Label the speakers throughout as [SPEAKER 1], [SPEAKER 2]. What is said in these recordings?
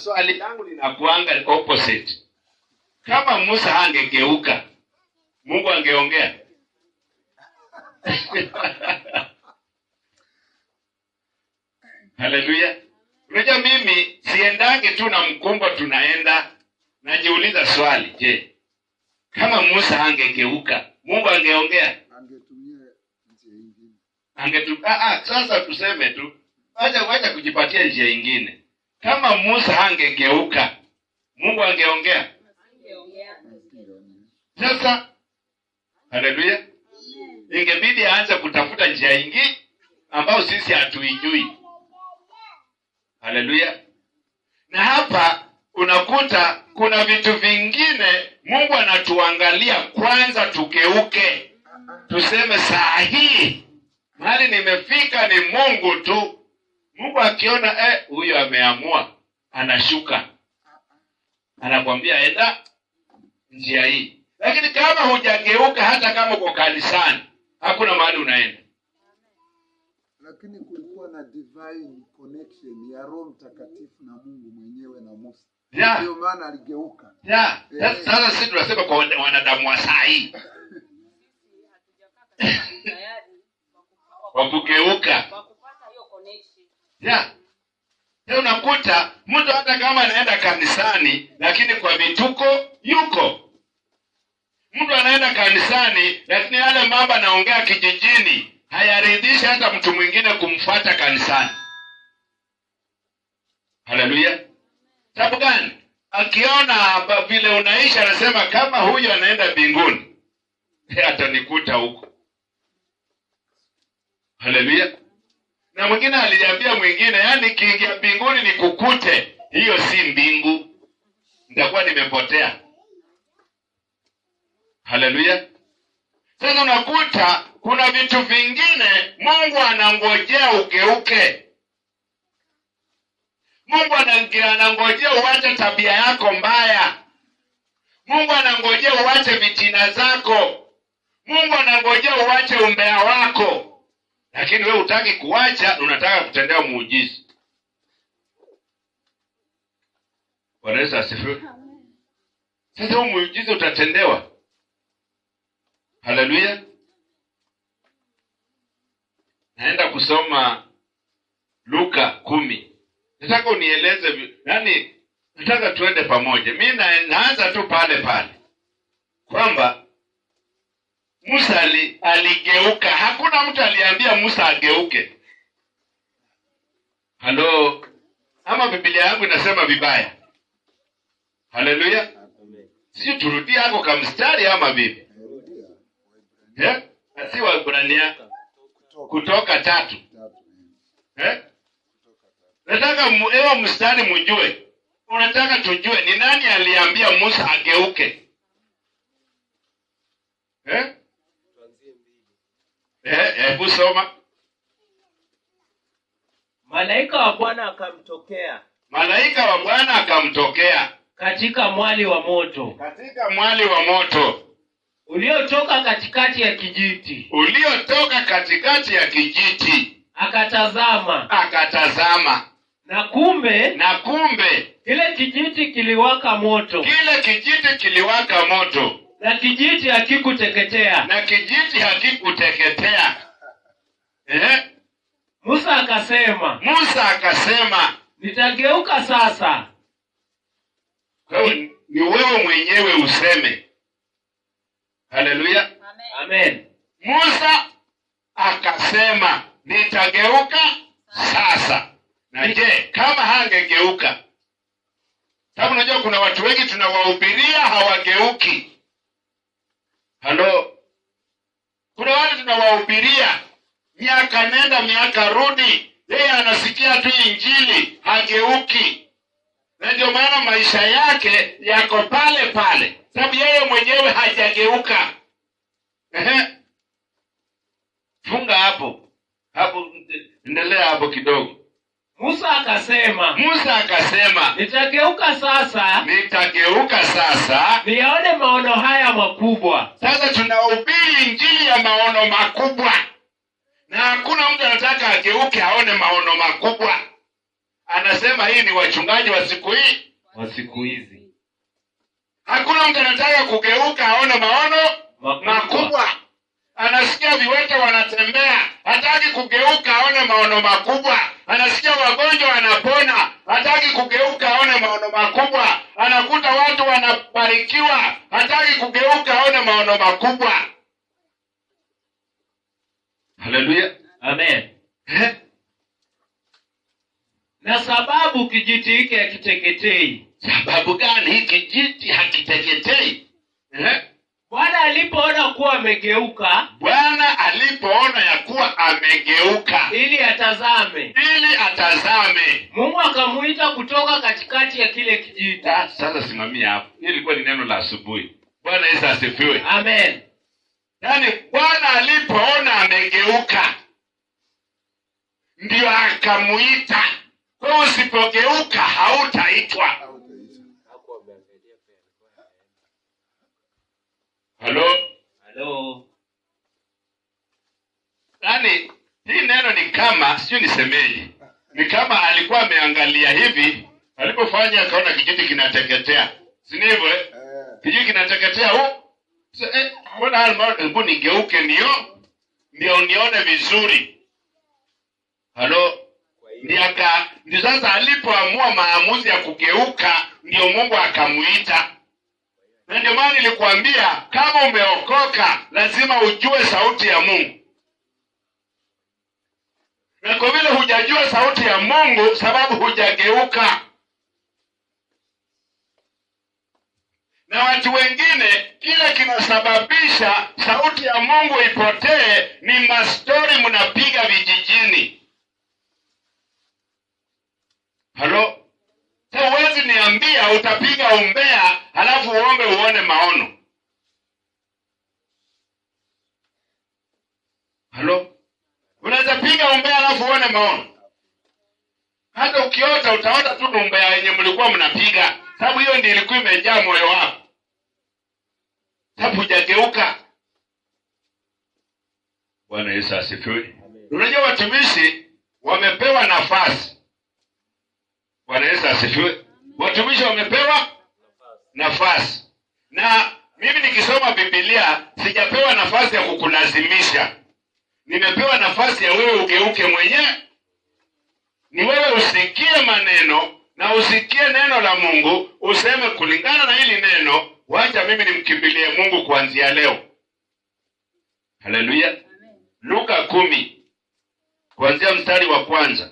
[SPEAKER 1] swali langu linakuanga opposite. Kama Musa hangegeuka, Mungu angeongea? Haleluya. Unajua mimi siendangi tu na mkumbo tunaenda, najiuliza swali, je, kama Musa hangegeuka, Mungu angeongea?
[SPEAKER 2] Angetumia njia nyingine.
[SPEAKER 1] Sasa tuseme tu, wacha kujipatia njia nyingine. Kama Musa hangegeuka, Mungu angeongea? Sasa haleluya, ingebidi aanze kutafuta njia nyingine ambayo sisi hatuijui. Haleluya. Na hapa unakuta kuna vitu vingine Mungu anatuangalia kwanza tugeuke. Tuseme saa hii mahali nimefika ni Mungu tu. Mungu akiona huyo ameamua, anashuka, anakwambia enda njia hii. Lakini kama hujageuka, hata kama uko kanisani, hakuna mahali unaenda.
[SPEAKER 2] Lakini kulikuwa na divine connection ya Roho Mtakatifu na Mungu mwenyewe na Musa. Ndio maana aligeuka.
[SPEAKER 1] Sasa sisi tunasema kwa wanadamu wa saa hii wa kugeuka. Unakuta mtu hata kama anaenda kanisani, lakini kwa vituko yuko. Mtu anaenda kanisani, lakini yale mambo anaongea kijijini hayaridhishi hata mtu mwingine kumfuata kanisani. Haleluya. Sababu gani? Akiona vile unaishi, anasema kama huyo anaenda mbinguni, atanikuta huko. Haleluya. Na mwingine aliambia mwingine, yani kiingia mbinguni nikukute, hiyo si mbingu, nitakuwa nimepotea. Haleluya. Sasa unakuta kuna vitu vingine Mungu anangojea ugeuke. Mungu anangojea uache tabia yako mbaya. Mungu anangojea uache vitina zako. Mungu anangojea uache umbea wako. Lakini wewe hutaki kuacha, unataka kutendewa muujiza. Bwana Yesu asifiwe. Sasa huo muujiza utatendewa. Haleluya. Naenda kusoma Luka 10. Nataka unieleze, yani nataka tuende pamoja. Mimi naanza tu pale kwamba Musa aligeuka. Hakuna mtu aliambia Musa ageuke. Halo. Ama Biblia yangu inasema vibaya? Haleluya. Sio turudie hapo kama mstari ama vipi? Si Waebrania Kutoka 3. Nataka ewa mstari mjue. Unataka tujue ni nani aliambia Musa ageuke? Hebu soma.
[SPEAKER 3] Malaika wa Bwana akamtokea.
[SPEAKER 1] Malaika wa Bwana akamtokea
[SPEAKER 3] katika mwali wa moto.
[SPEAKER 1] Katika mwali wa moto
[SPEAKER 3] uliotoka katikati ya kijiti.
[SPEAKER 1] Uliotoka katikati ya kijiti. Akatazama.
[SPEAKER 3] Na kumbe
[SPEAKER 1] kile
[SPEAKER 3] kijiti kiliwaka moto. Na kijiti hakikuteketea. Musa akasema, nitageuka sasa.
[SPEAKER 1] Ni wewe mwenyewe useme. Haleluya.
[SPEAKER 3] Amen.
[SPEAKER 1] Musa akasema nitageuka sasa. Na je, kama hangegeuka? Sababu unajua kuna watu wengi tunawahubiria hawageuki. Halo. Kuna watu tunawahubiria miaka nenda miaka rudi, yeye anasikia tu injili, hageuki. Na ndio maana maisha yake yako pale. Sababu yeye mwenyewe hajageuka. Funga hapo. Endelea hapo kidogo.
[SPEAKER 3] Musa akasema,
[SPEAKER 1] nitageuka sasa.
[SPEAKER 3] Nione maono haya makubwa.
[SPEAKER 1] Sasa tunahubiri injili ya maono makubwa. Na hakuna mtu anataka ageuke aone maono makubwa. anasema hii ni wachungaji wa siku hii,
[SPEAKER 3] wa siku hizi.
[SPEAKER 1] Hakuna mtu anataka kugeuka aone maono makubwa. Anasikia viwete wanatembea, hataki kugeuka aone maono makubwa. Anasikia wagonjwa wanapona, hataki kugeuka aone maono makubwa. Anakuta watu wanabarikiwa, hataki kugeuka aone maono makubwa. Haleluya.
[SPEAKER 3] Amen. Na sababu kijiti hiki hakiteketei.
[SPEAKER 1] Sababu gani hiki kijiti hakiteketei?
[SPEAKER 3] Bwana alipoona kuwa amegeuka.
[SPEAKER 1] Bwana alipoona ya kuwa amegeuka.
[SPEAKER 3] Ili atazame.
[SPEAKER 1] Mungu
[SPEAKER 3] akamuita kutoka katikati ya kile kijiti.
[SPEAKER 1] Sasa simamia hapo. Hili ilikuwa ni neno la asubuhi. Bwana Yesu asifiwe.
[SPEAKER 3] Amen.
[SPEAKER 1] Yaani Bwana alipoona amegeuka, ndio akamuita. Kwa usipogeuka hautaitwa. Halo. Yaani hii neno ni kama, sio nisemeje, ni kama alikuwa ameangalia hivi, alipofanya akaona kijiti kinateketea. Si ndivyo? Kijiti kinateketea mbona hebu nigeuke ndio nione vizuri. Ndio sasa alipoamua maamuzi ya kugeuka, ndio Mungu akamuita. Na ndio maana nilikwambia kama umeokoka lazima ujue sauti ya Mungu. Na kwa vile hujajua sauti ya Mungu, sababu hujageuka. Na watu wengine kile kinasababisha sauti ya Mungu ipotee ni mastori mnapiga vijijini. Sasa huwezi niambia utapiga umbea halafu uombe uone maono. Unaweza piga umbea halafu uone maono? Hata ukiota utaota tu umbea wenye mlikuwa mnapiga, sababu hiyo ndiyo ilikuwa imejaa moyo wako. Sababu hujageuka. Bwana Yesu asifiwe. Unajua watumishi wamepewa nafasi. Bwana Yesu asifiwe. Watumishi wamepewa nafasi. Na mimi nikisoma Biblia sijapewa nafasi ya kukulazimisha. Nimepewa nafasi ya wewe ugeuke mwenyewe. Ni wewe usikie maneno na usikie neno la Mungu, useme kulingana na hili neno, wacha mimi nimkimbilie Mungu kuanzia leo. Haleluya. Luka 10 kuanzia mstari wa 1.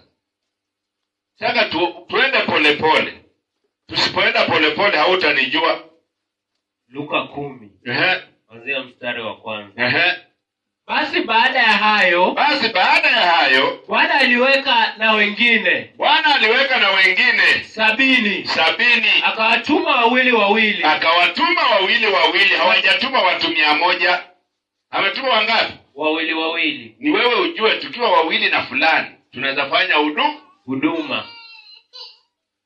[SPEAKER 1] Sasa tuende polepole. Tusipoenda polepole hautanijua.
[SPEAKER 3] Luka 10 kuanzia mstari wa 1. Basi baada ya hayo Bwana aliweka na wengine 70. Akawatuma wawili wawili.
[SPEAKER 1] Hawajatuma watu 100. Ametuma wangapi?
[SPEAKER 3] Wawili.
[SPEAKER 1] Ni wewe ujue tukiwa wawili na fulani tunaweza fanya
[SPEAKER 3] huduma.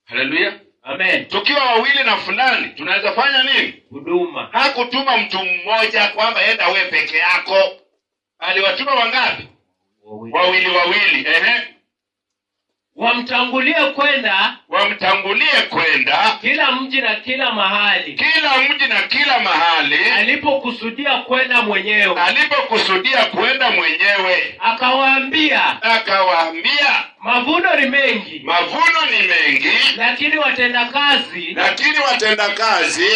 [SPEAKER 1] Haleluya.
[SPEAKER 3] Amen.
[SPEAKER 1] Tukiwa wawili na fulani tunaweza fanya nini?
[SPEAKER 3] Huduma.
[SPEAKER 1] Hakutuma mtu mmoja kwamba enda wewe peke yako. Aliwatuma wangapi? Wawili.
[SPEAKER 3] Wamtangulie kwenda kila mji na kila mahali alipokusudia kwenda mwenyewe. Akawaambia mavuno ni mengi, lakini watendakazi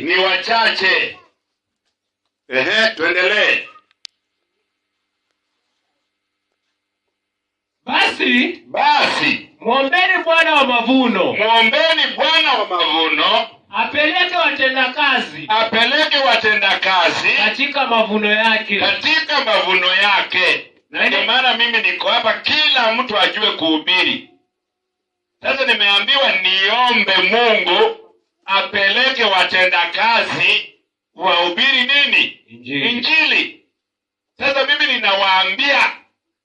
[SPEAKER 3] ni wachache.
[SPEAKER 1] Tuendelee. Basi
[SPEAKER 3] muombeni Bwana wa mavuno apeleke watendakazi katika mavuno yake.
[SPEAKER 1] Na ndio maana mimi niko hapa, kila mtu ajue kuhubiri. Sasa nimeambiwa niombe Mungu apeleke watendakazi wahubiri nini? Injili. Sasa mimi ninawaambia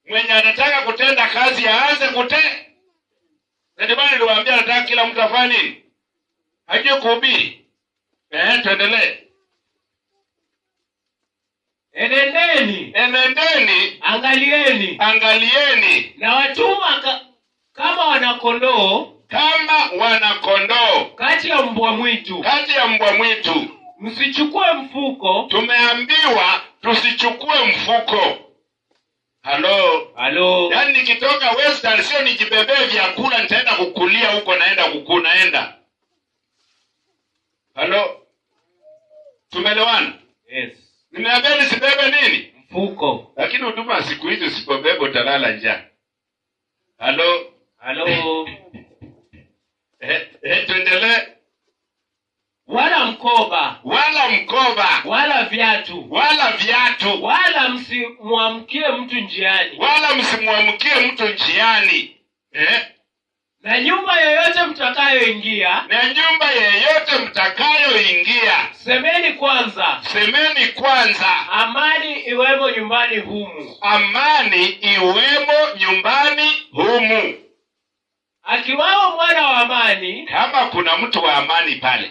[SPEAKER 1] mwenye anataka kutenda kazi aanze na ndio maana niliwaambia nataka kila mtu afanye nini? Ajue kuhubiri. Tuendelee.
[SPEAKER 3] Enendeni, angalieni. Na kama wanakondoo kati ya mbwa mwitu. Msichukue mfuko.
[SPEAKER 1] Tumeambiwa tusichukue mfuko. Halo. Yaani nikitoka Western sio nijibebee vyakula nitaenda kukulia huko naenda kukunaenda. Tumeelewana?
[SPEAKER 3] Yes.
[SPEAKER 1] Nimeambia nisibebe nini?
[SPEAKER 3] Mfuko.
[SPEAKER 1] Lakini huduma siku hizi usipobebe utalala njaa. Halo. Tuendelee.
[SPEAKER 3] Wala mkoba.
[SPEAKER 1] Wala viatu.
[SPEAKER 3] Wala msimwamkie mtu njiani. Na nyumba yoyote mtakayoingia. Semeni kwanza. Amani iwemo nyumbani humu. Akiwao mwana wa amani.
[SPEAKER 1] Kama kuna mtu wa amani pale.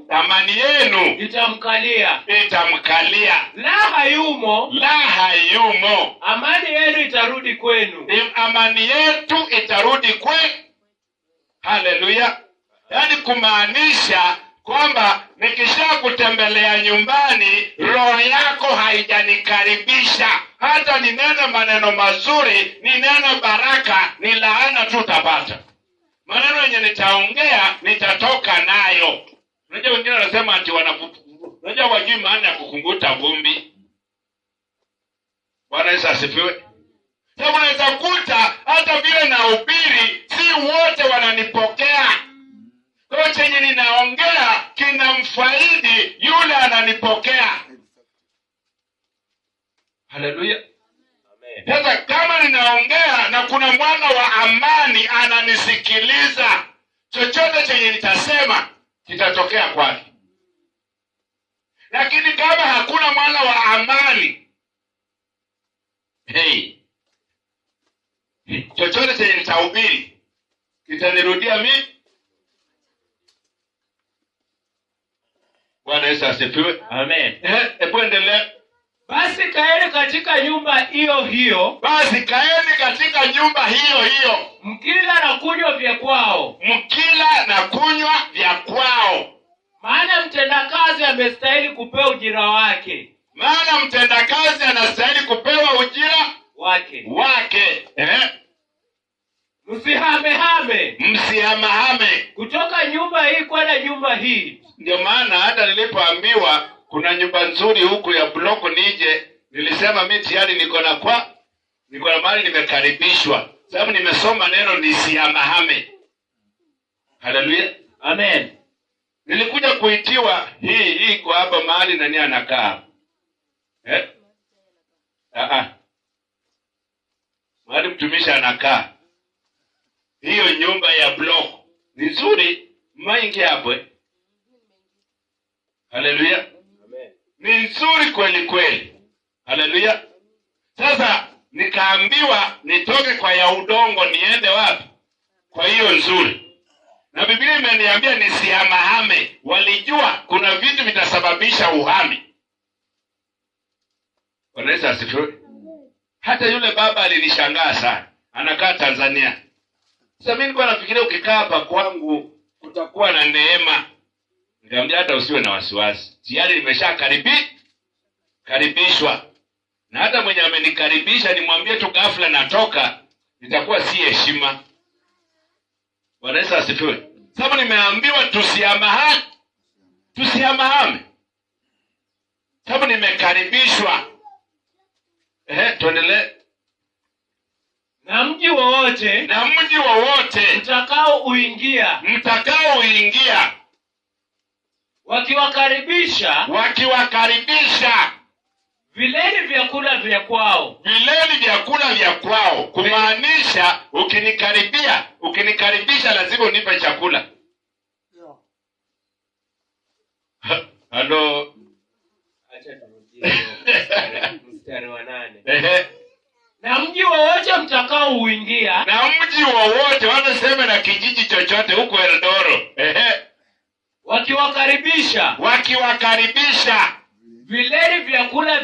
[SPEAKER 3] Amani yenu itamkalia. La hayumo. Amani yenu itarudi kwenu.
[SPEAKER 1] Amani yetu itarudi kwenu. Haleluya. Yaani kumaanisha kwamba nikisha kutembelea nyumbani roho yako haijanikaribisha. Hata ninene maneno mazuri, ninene baraka, ni laana tu utapata. Maneno yenye nitaongea nitatoka nayo. Unajua wengine wanasema ati unajua wajui maana ya kukunguta vumbi. Bwana Yesu asifiwe. Sababu unaweza kuta hata vile nahubiri si wote wananipokea. Kwa chenye ninaongea kinamfaidi yule ananipokea. Haleluya. Sasa kama ninaongea na kuna mwana wa amani ananisikiliza, chochote chenye nitasema kitatokea kwake. Lakini kama hakuna mwana wa amani, chochote chenye nitahubiri kitanirudia mimi. Bwana Yesu asifiwe.
[SPEAKER 3] Amen.
[SPEAKER 1] Hebu endelea.
[SPEAKER 3] Basi kaeni katika nyumba hiyo hiyo. Mkila na kunywa vya kwao. Maana mtendakazi amestahili kupewa ujira wake. Msihamehame. Kutoka nyumba hii kwenda nyumba hii.
[SPEAKER 1] Ndio maana hata nilipoambiwa kuna nyumba nzuri huku ya bloko nije, nilisema mimi tayari niko na mahali nimekaribishwa. Sababu nimesoma neno nisihamehame. Haleluya.
[SPEAKER 3] Amen.
[SPEAKER 1] Nilikuja kuitiwa hii kwa hapa mahali nani anakaa. Mahali mtumishi anakaa. Hiyo nyumba ya bloko ni nzuri, maingia hapo. Haleluya. Ni nzuri kweli. Haleluya. Sasa nikaambiwa nitoke kwa ya udongo niende wapi? Kwa hiyo nzuri. Na Biblia imeniambia nisihamahame. Walijua kuna vitu vitasababisha uhame. Bwana Yesu asifiwe. Hata yule baba alinishangaa sana. Anakaa Tanzania. Sasa mimi nilikuwa nafikiria ukikaa hapa kwangu kutakuwa na neema. Nikamwambia hata usiwe na wasiwasi. Tayari nimeshakaribishwa. Na hata mwenye amenikaribisha nimwambie tu ghafla natoka, itakuwa si heshima. Bwana Yesu asifiwe. Sababu nimeambiwa tusihamahame. Sababu nimekaribishwa. Tuendelee.
[SPEAKER 3] Na mji wowote mtakao uingia wakiwakaribisha vileni vyakula vya kwao. Kumaanisha ukinikaribisha lazima unipe chakula.
[SPEAKER 1] Halo.
[SPEAKER 3] Acha turudie mstari wa 8. Na mji wowote mtakao uingia.
[SPEAKER 1] Wanasema na kijiji chochote huko Eldoro.
[SPEAKER 3] Wakiwakaribisha vileni vyakula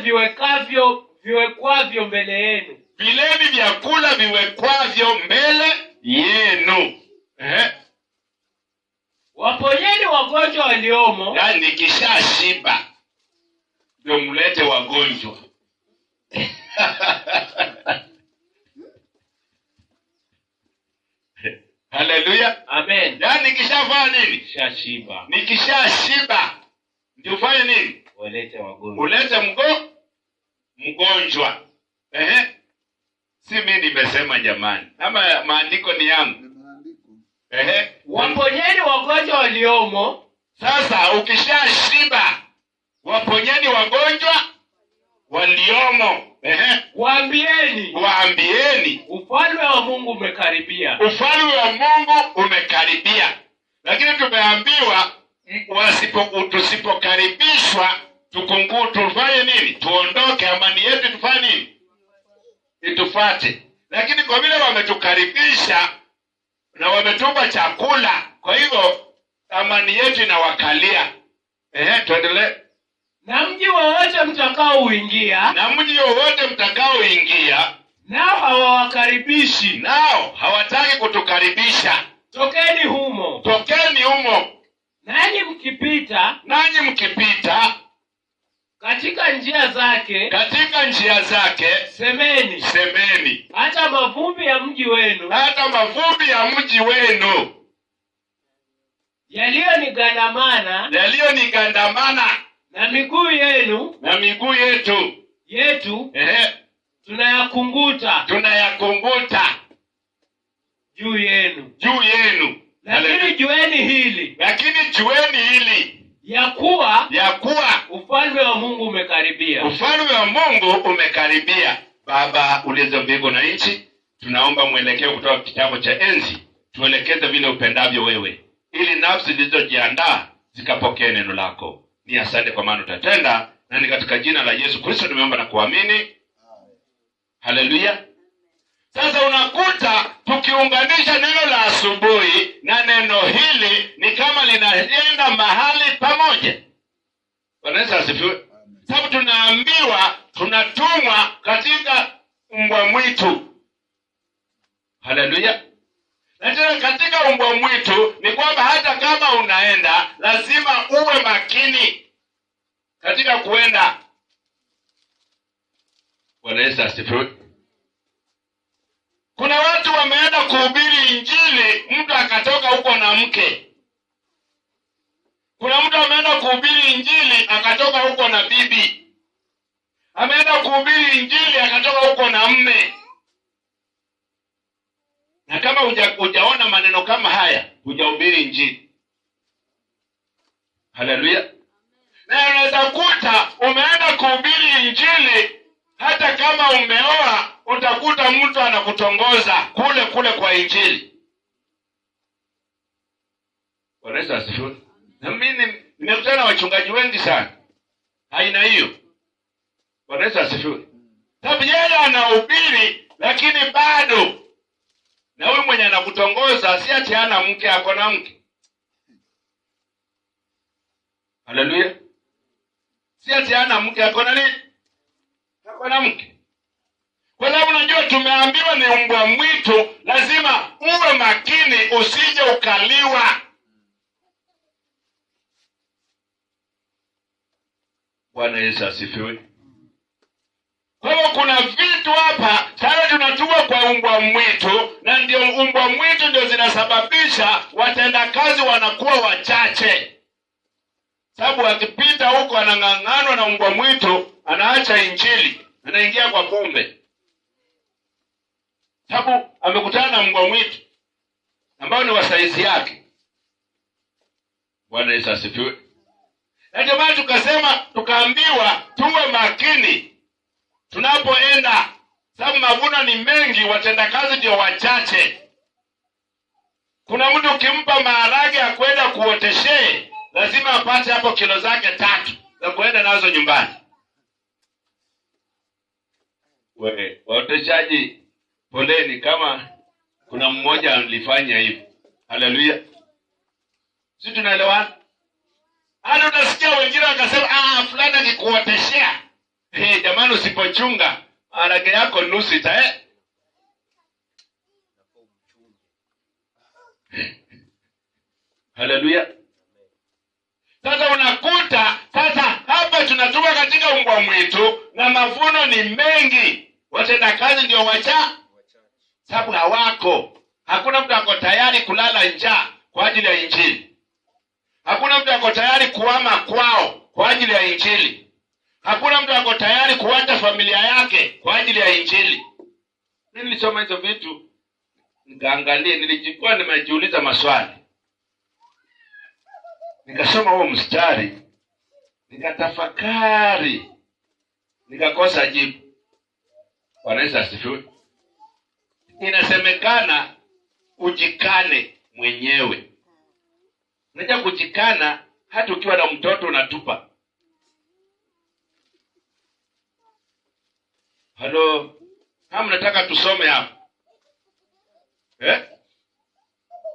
[SPEAKER 3] viwekwavyo mbele yenu.
[SPEAKER 1] vileni vyakula viwekwavyo mbele yenu.
[SPEAKER 3] Waponyeni wagonjwa waliomo.
[SPEAKER 1] Yaani nikishashiba ndio mlete wagonjwa. Haleluya.
[SPEAKER 3] Amen.
[SPEAKER 1] Yaani nikishafanya nini?
[SPEAKER 3] Shashiba.
[SPEAKER 1] Nikishashiba ndio ufanye nini?
[SPEAKER 3] Walete wagonjwa.
[SPEAKER 1] Ulete mgonjwa. Si mimi nimesema jamani. Ama maandiko ni yangu.
[SPEAKER 3] Waponyeni wagonjwa waliomo.
[SPEAKER 1] Sasa ukishashiba, waponyeni wagonjwa waliomo. Waambieni
[SPEAKER 3] ufalme wa Mungu umekaribia.
[SPEAKER 1] Ufalme wa Mungu umekaribia. Lakini tumeambiwa tusipokaribishwa tufanye nini? Tuondoke, amani yetu tufanye nini? Itufate. Lakini kwa vile wametukaribisha na wametupa chakula, kwa hivyo amani yetu inawakalia. Tuendelee.
[SPEAKER 3] Na mji wowote mtakaoingia. Nao hawawakaribishi.
[SPEAKER 1] Nao hawataki kutukaribisha.
[SPEAKER 3] Tokeni humo. Nanyi mkipita katika njia zake, semeni. Hata mavumbi ya mji wenu yaliyonigandamana na miguu yetu tunayakunguta juu yenu. Lakini jueni hili ya kuwa ufalme wa Mungu umekaribia.
[SPEAKER 1] Baba ulizo mbingu na nchi, tunaomba mwelekeo kutoka kitabu cha enzi, tuelekeze vile upendavyo wewe, ili nafsi zilizojiandaa zikapokea neno lako. Ni asante kwa maana utatenda, na ni katika jina la Yesu Kristo tumeomba na kuamini. Haleluya. Sasa unakuta tukiunganisha neno la asubuhi na neno hili ni kama linaenda mahali pamoja. Bwana Yesu asifiwe. Sababu tunaambiwa tunatumwa katika mbwa mwitu. Haleluya. Na tena katika mbwa mwitu ni kwamba hata kama unaenda lazima uwe makini katika kuenda. Bwana Yesu asifiwe. Kuna watu wameenda kuhubiri Injili, mtu akatoka huko na mke. Kuna mtu ameenda kuhubiri Injili akatoka huko na bibi. Ameenda kuhubiri Injili akatoka huko na mme. Na kama hujaona maneno kama haya, hujahubiri Injili. Haleluya. Na unaweza kuta umeenda kuhubiri Injili, hata kama umeoa utakuta mtu anakutongoza kule kwa Injili. Bwana Yesu asifiwe. Na mimi nimekutana na wachungaji wengi sana aina hiyo. Bwana Yesu asifiwe. Sababu yeye anahubiri lakini bado na huyu mwenye anakutongoza si ati hana mke, ako na mke. Haleluya. Si ati hana mke, ako na nini? Ako na mke. Kwa sababu unajua tumeambiwa ni mbwa mwitu, lazima uwe makini usije ukaliwa. Bwana Yesu asifiwe. Kwa hiyo kuna vitu hapa sasa tunatua kwa mbwa mwitu, na ndio mbwa mwitu ndio zinasababisha watendakazi wanakuwa wachache. Sababu akipita huko anang'ang'anwa na mbwa mwitu, anaacha Injili, anaingia kwa pombe. Sababu amekutana na mbwa mwitu ambao ni wa saizi yake. Bwana Yesu asifiwe. Na ndio maana tukaambiwa tuwe makini tunapoenda, sababu mavuno ni mengi, watendakazi ndio wachache. Kuna mtu ukimpa maharage ya kwenda kuoteshee, lazima apate hapo kilo zake 3 za kwenda nazo nyumbani. Waoteshaji poleni kama kuna mmoja alifanya hivyo. Haleluya. Sisi tunaelewana? Hata utasikia wengine wakasema fulani akikuoteshea. Jamani usipochunga maharage yako nusu Haleluya. Sasa unakuta sasa hapa tunatoka katika umbwa mwitu na mavuno ni mengi. Watendakazi ndio sababu hawako. Hakuna mtu ako tayari kulala njaa kwa ajili ya Injili. Hakuna mtu ako tayari kuhama kwao kwa ajili ya Injili. Hakuna mtu ako tayari kuacha familia yake kwa ajili ya Injili. Nilisoma hizo vitu, nikaangalia, nilijikuwa nimejiuliza maswali. Nikasoma huo mstari, nikatafakari, nikakosa jibu. Bwana Yesu asifiwe. Inasemekana ujikane mwenyewe. Unajua kujikana hata ukiwa na mtoto unatupa. Halo, kama nataka tusome hapa.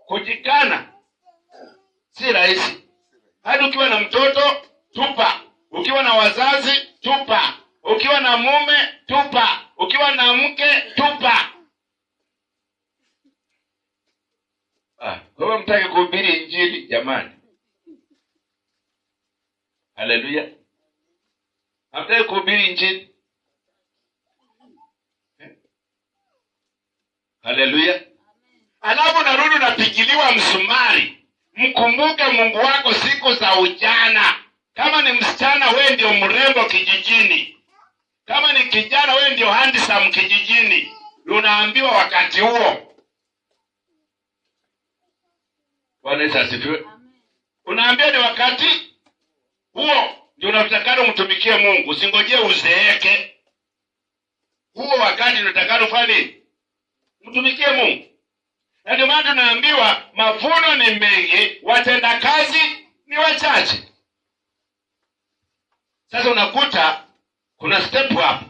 [SPEAKER 1] Kujikana si rahisi. Hadi ukiwa na mtoto, tupa. Ukiwa na wazazi, tupa. Ukiwa na mume, tupa. Ukiwa na mke, tupa. Kwa mtaki kuhubiri Injili jamani. Haleluya. Hamtaki kuhubiri Injili. Haleluya. Alafu narudi unapigiliwa msumari. Mkumbuke Mungu wako siku za ujana. Kama ni msichana wewe ndio mrembo kijijini. Kama ni kijana wewe ndio handsome kijijini. Unaambiwa wakati huo. Bwana Yesu asifiwe. Unaambiwa ni wakati huo ndio unatakalo mtumikie Mungu. Usingojee uzeeke. Huo wakati unatakalo fanya mtumikie Mungu. Na ndio maana tunaambiwa mavuno ni mengi, watendakazi ni wachache. Sasa unakuta kuna step hapo.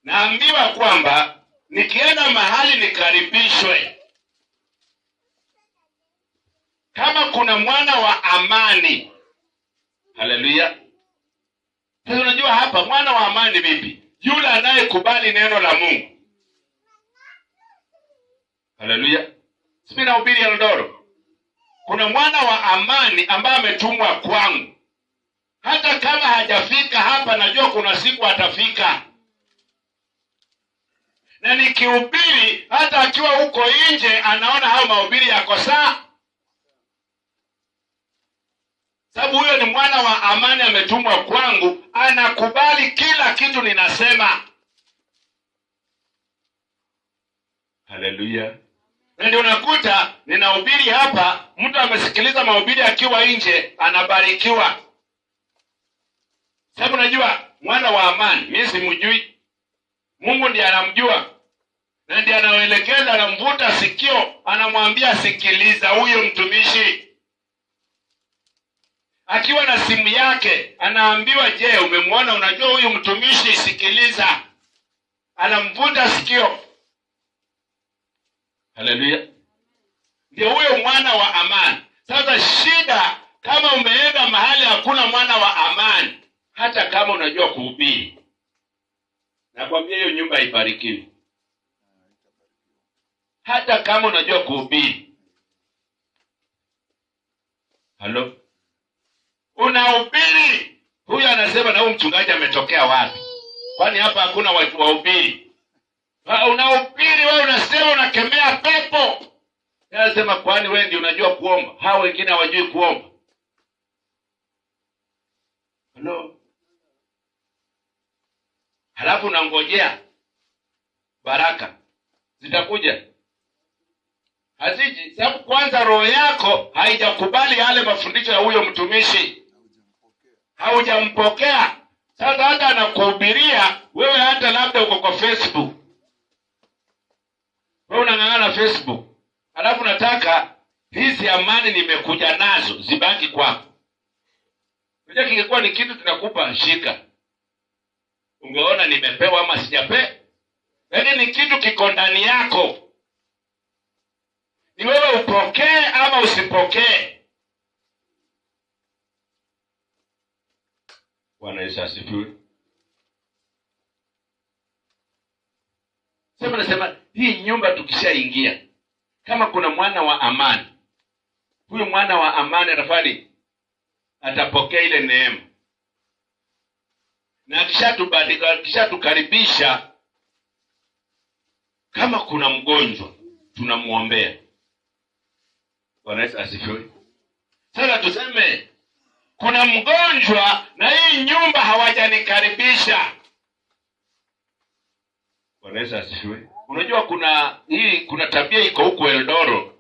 [SPEAKER 1] Naambiwa kwamba nikienda mahali nikaribishwe. Kama kuna mwana wa amani. Haleluya. Sasa unajua hapa mwana wa amani vipi? Yule anayekubali neno la Mungu. Haleluya. Sisi nahubiri Eldoro. Kuna mwana wa amani ambaye ametumwa kwangu. Hata kama hajafika hapa, najua kuna siku atafika. Na nikihubiri hata akiwa huko nje anaona hao mahubiri yako sawa. Sababu huyo ni mwana wa amani ametumwa kwangu, anakubali kila kitu ninasema. Haleluya. Na ndio unakuta ninahubiri hapa, mtu amesikiliza mahubiri akiwa nje anabarikiwa. Sababu najua mwana wa amani, mimi simjui. Mungu ndiye anamjua. Na ndiye anaelekeza, anamvuta sikio, anamwambia sikiliza huyo mtumishi. Akiwa na simu yake, anaambiwa je, umemwona, unajua huyu mtumishi, sikiliza. Anamvuta sikio. Haleluya. Ndio huyo mwana wa amani. Sasa shida kama umeenda mahali hakuna mwana wa amani, hata kama unajua kuhubiri, nakwambia hiyo nyumba ibarikiwe. Hata kama unajua kuhubiri. Halo. Unahubiri. Huyu anasema na huyu mchungaji ametokea wapi? Kwani hapa hakuna watu wahubiri? Unahubiri wewe, unasema unakemea pepo. Anasema kwani wewe ndio unajua kuomba? Hao wengine hawajui kuomba. Halo. Halafu unangojea baraka zitakuja. Haziji, sababu kwanza roho yako haijakubali yale mafundisho ya huyo mtumishi. Haujampokea. Sasa hata anakuhubiria wewe, hata labda uko kwa Facebook. Wewe unang'ang'ana Facebook. Alafu nataka hizi amani nimekuja nazo zibaki kwako. Unajua kingekuwa ni kitu tunakupa shika, ungeona nimepewa ama sijapewa. Yaani ni kitu kiko ndani yako. Ni wewe upokee ama usipokee. Bwana Yesu asifiwe. Sababu nasema hii nyumba tukishaingia, kama kuna mwana wa amani, huyu mwana wa amani atapokea ile neema. Na akishatukaribisha, kama kuna mgonjwa tunamuombea. Bwana Yesu asifiwe. Sasa tuseme kuna mgonjwa na hii nyumba hawajanikaribisha. Bwana Yesu asifiwe. Unajua kuna tabia iko huko Eldoro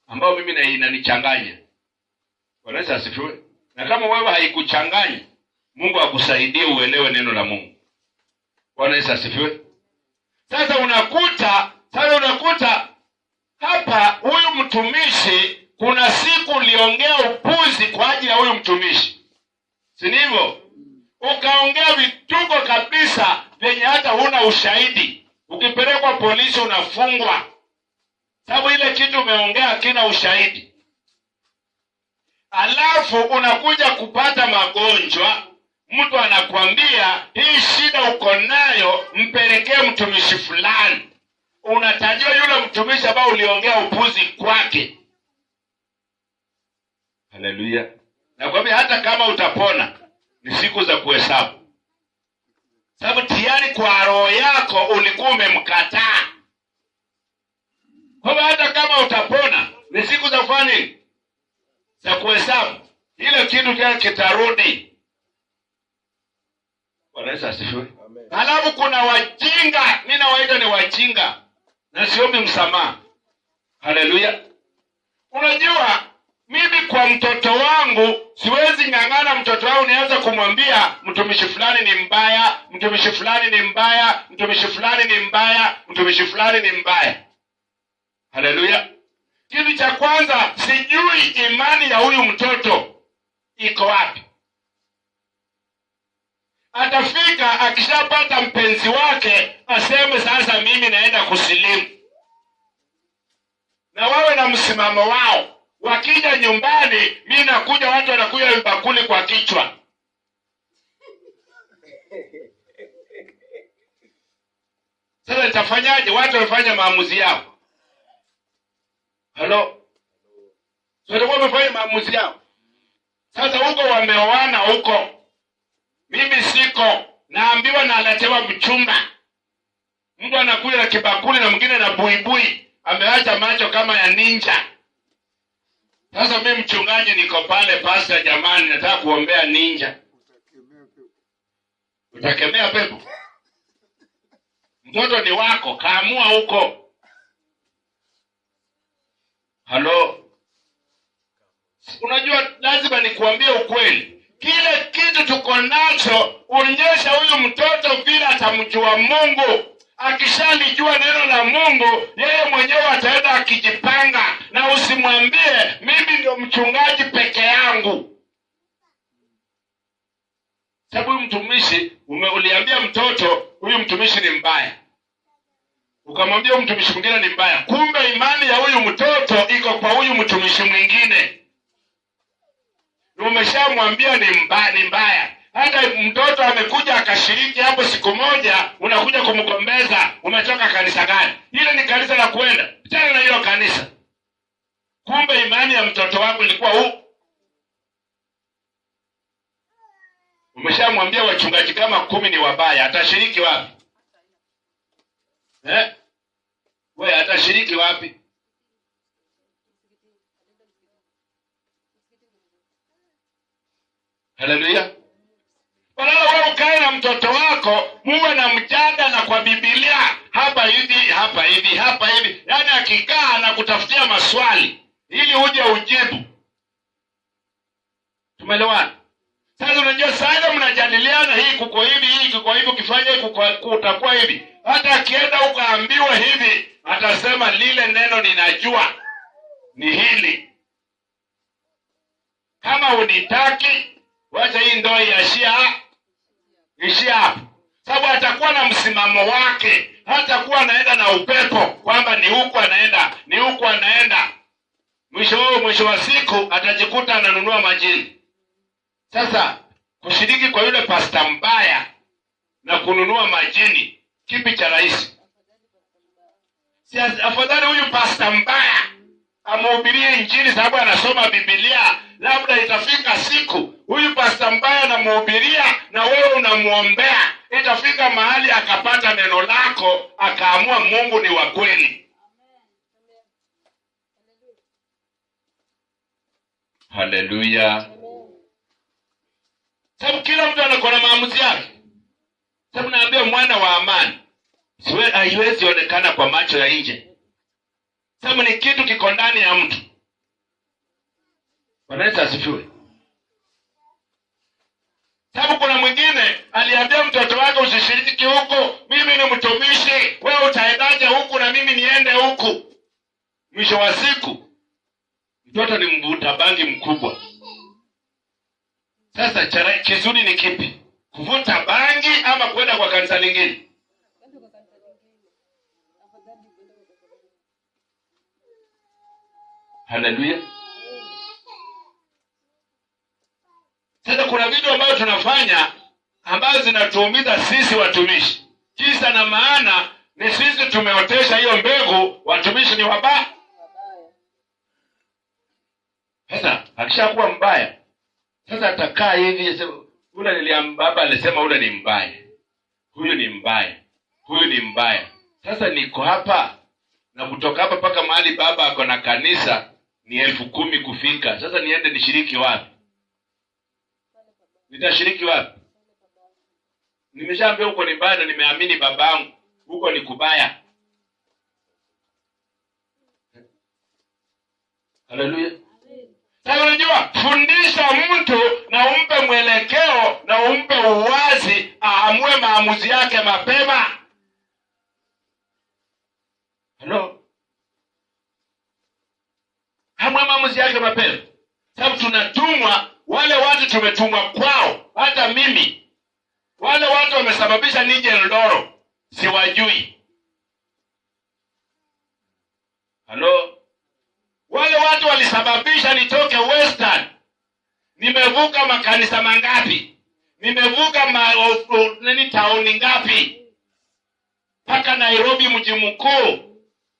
[SPEAKER 1] ambayo mimi inanichanganya. Bwana Yesu asifiwe. Na kama wewe haikuchanganya, Mungu akusaidie uelewe neno la Mungu. Bwana Yesu asifiwe. Sasa unakuta hapa huyu mtumishi, kuna siku uliongea upuzi kwa ajili ya huyu mtumishi. Si ndivyo? Ukaongea vituko kabisa vyenye hata huna ushahidi. Ukipelekwa polisi unafungwa. Sababu ile kitu umeongea hakina ushahidi. Alafu unakuja kupata magonjwa, mtu anakuambia hii shida uko nayo, mpelekee mtumishi fulani. Unatajua yule mtumishi ambao uliongea upuzi kwake. Haleluya. Nakwambia hata kama utapona, ni siku za kuhesabu. Sababu tayari kwa roho yako ulikuwa umemkataa. Kwa hata kama utapona, ni siku za kufanya nini? Za kuhesabu. Ile kitu kia kitarudi. Bwana Yesu asifiwe. Halafu kuna wajinga, mimi nawaita ni wajinga, na siombi msamaha. Haleluya. Unajua mimi kwa mtoto wangu siwezi ng'ang'ana mtoto wangu nianza kumwambia mtumishi fulani ni mbaya, mtumishi fulani ni mbaya, mtumishi fulani ni mbaya, mtumishi fulani ni mbaya. Haleluya. Kitu cha kwanza, sijui imani ya huyu mtoto iko wapi. Atafika akishapata mpenzi wake aseme sasa mimi naenda kusilimu. Na wawe na msimamo wao. Wakija nyumbani, mimi nakuja, watu wanakuja vibakuli kwa kichwa. Sasa nitafanyaje? Watu wafanya maamuzi yao. Halo? Sio wamefanya maamuzi yao. Sasa huko wameoana huko. Mimi siko, naambiwa naletewa mchumba. Mtu anakuja na kibakuli na mwingine na buibui, ameacha macho kama ya ninja. Sasa mimi mchungaji niko pale, pastor, jamani nataka kuombea ninja. Utakemea pepo? Mtoto ni wako, kaamua huko. Halo? Unajua lazima nikuambie ukweli. Kile kitu tuko nacho, onyesha huyu mtoto vile atamjua Mungu. Akishalijua neno la Mungu, yeye mwenyewe ataenda akijipanga. Na usimwambie mimi ndio mchungaji peke yangu. Sababu huyu mtumishi, uliambia mtoto huyu mtumishi ni mbaya, ukamwambia huyu mtumishi mwingine ni mbaya. Kumbe imani ya huyu mtoto iko kwa huyu mtumishi mwingine. Umeshamwambia ni mbaya. Hata mtoto amekuja akashiriki hapo siku moja, unakuja kumgombeza, umetoka kanisa gani? Ile ni kanisa la kwenda. Tena na hiyo kanisa. Kumbe imani ya mtoto wako ilikuwa huko. Umeshamwambia wachungaji kama 10 ni wabaya, atashiriki wapi? Wewe atashiriki wapi? Haleluya. Wewe ukae na mtoto wako, muwe na mjadala kwa Biblia, hapa hivi, hapa hivi, hapa hivi. Yaani akikaa na kutafutia maswali ili uje ujibu. Tumeelewana? Sasa unajua sasa mnajadiliana, hii kuko hivi, hii kuko hivi, ukifanya hivi kutakuwa hivi. Hata akienda ukaambiwa hivi, atasema lile neno ninajua ni hili. Kama unitaki, wacha hii ndoa ishia hapo. Sababu atakuwa na msimamo wake, hatakuwa anaenda na upepo kwamba ni huku anaenda, ni huku anaenda. Mwisho wa siku atajikuta ananunua majini. Sasa kushiriki kwa yule pasta mbaya na kununua majini, kipi cha rahisi? Si afadhali huyu pasta mbaya amhubirie injili sababu anasoma Biblia, labda itafika siku huyu pasta mbaya anamhubiria na wewe unamuombea, itafika mahali akapata neno lako akaamua Mungu ni wa kweli. Haleluya. Sababu kila mtu anakuwa na maamuzi yake. Sababu naambia mwana wa amani haiwezi onekana kwa macho ya nje. Sababu ni kitu kiko ndani ya mtu. Bwana Yesu asifiwe. Sababu kuna mwingine aliambia mtoto wake usishiriki huko, mimi ni mtumishi, wewe utaendaje huku na mimi niende huku? Mwisho wa siku mtoto ni mvuta bangi mkubwa. Sasa chara kizuri ni kipi? Kuvuta bangi ama kwenda kwa kanisa lingine? Haleluya. Sasa kuna vitu ambavyo tunafanya ambazo zinatuumiza sisi watumishi. Kisa na maana ni sisi tumeotesha hiyo mbegu, watumishi ni wabaya. Sasa akishakuwa mbaya, sasa atakaa hivi, ule baba alisema ule ni mbaya. Huyu ni mbaya. Huyu ni mbaya. Sasa niko hapa na kutoka hapa paka mahali baba ako na kanisa ni 10,000 kufika. Sasa niende nishiriki wapi? Nitashiriki wapi? Nimeshaambia huko ni mbaya na nimeamini babangu huko ni kubaya. Haleluya. Sasa unajua, fundisha mtu na umpe mwelekeo na umpe uwazi aamue maamuzi yake mapema. Hello? Amue maamuzi yake mapema. Sababu tunatumwa, wale watu tumetumwa kwao, hata mimi. Wale watu wamesababisha nije Eldoro, siwajui. Hello? Wale watu walisababisha nitoke Western. Nimevuka makanisa mangapi? Nimevuka tauni ngapi? Paka Nairobi mji mkuu.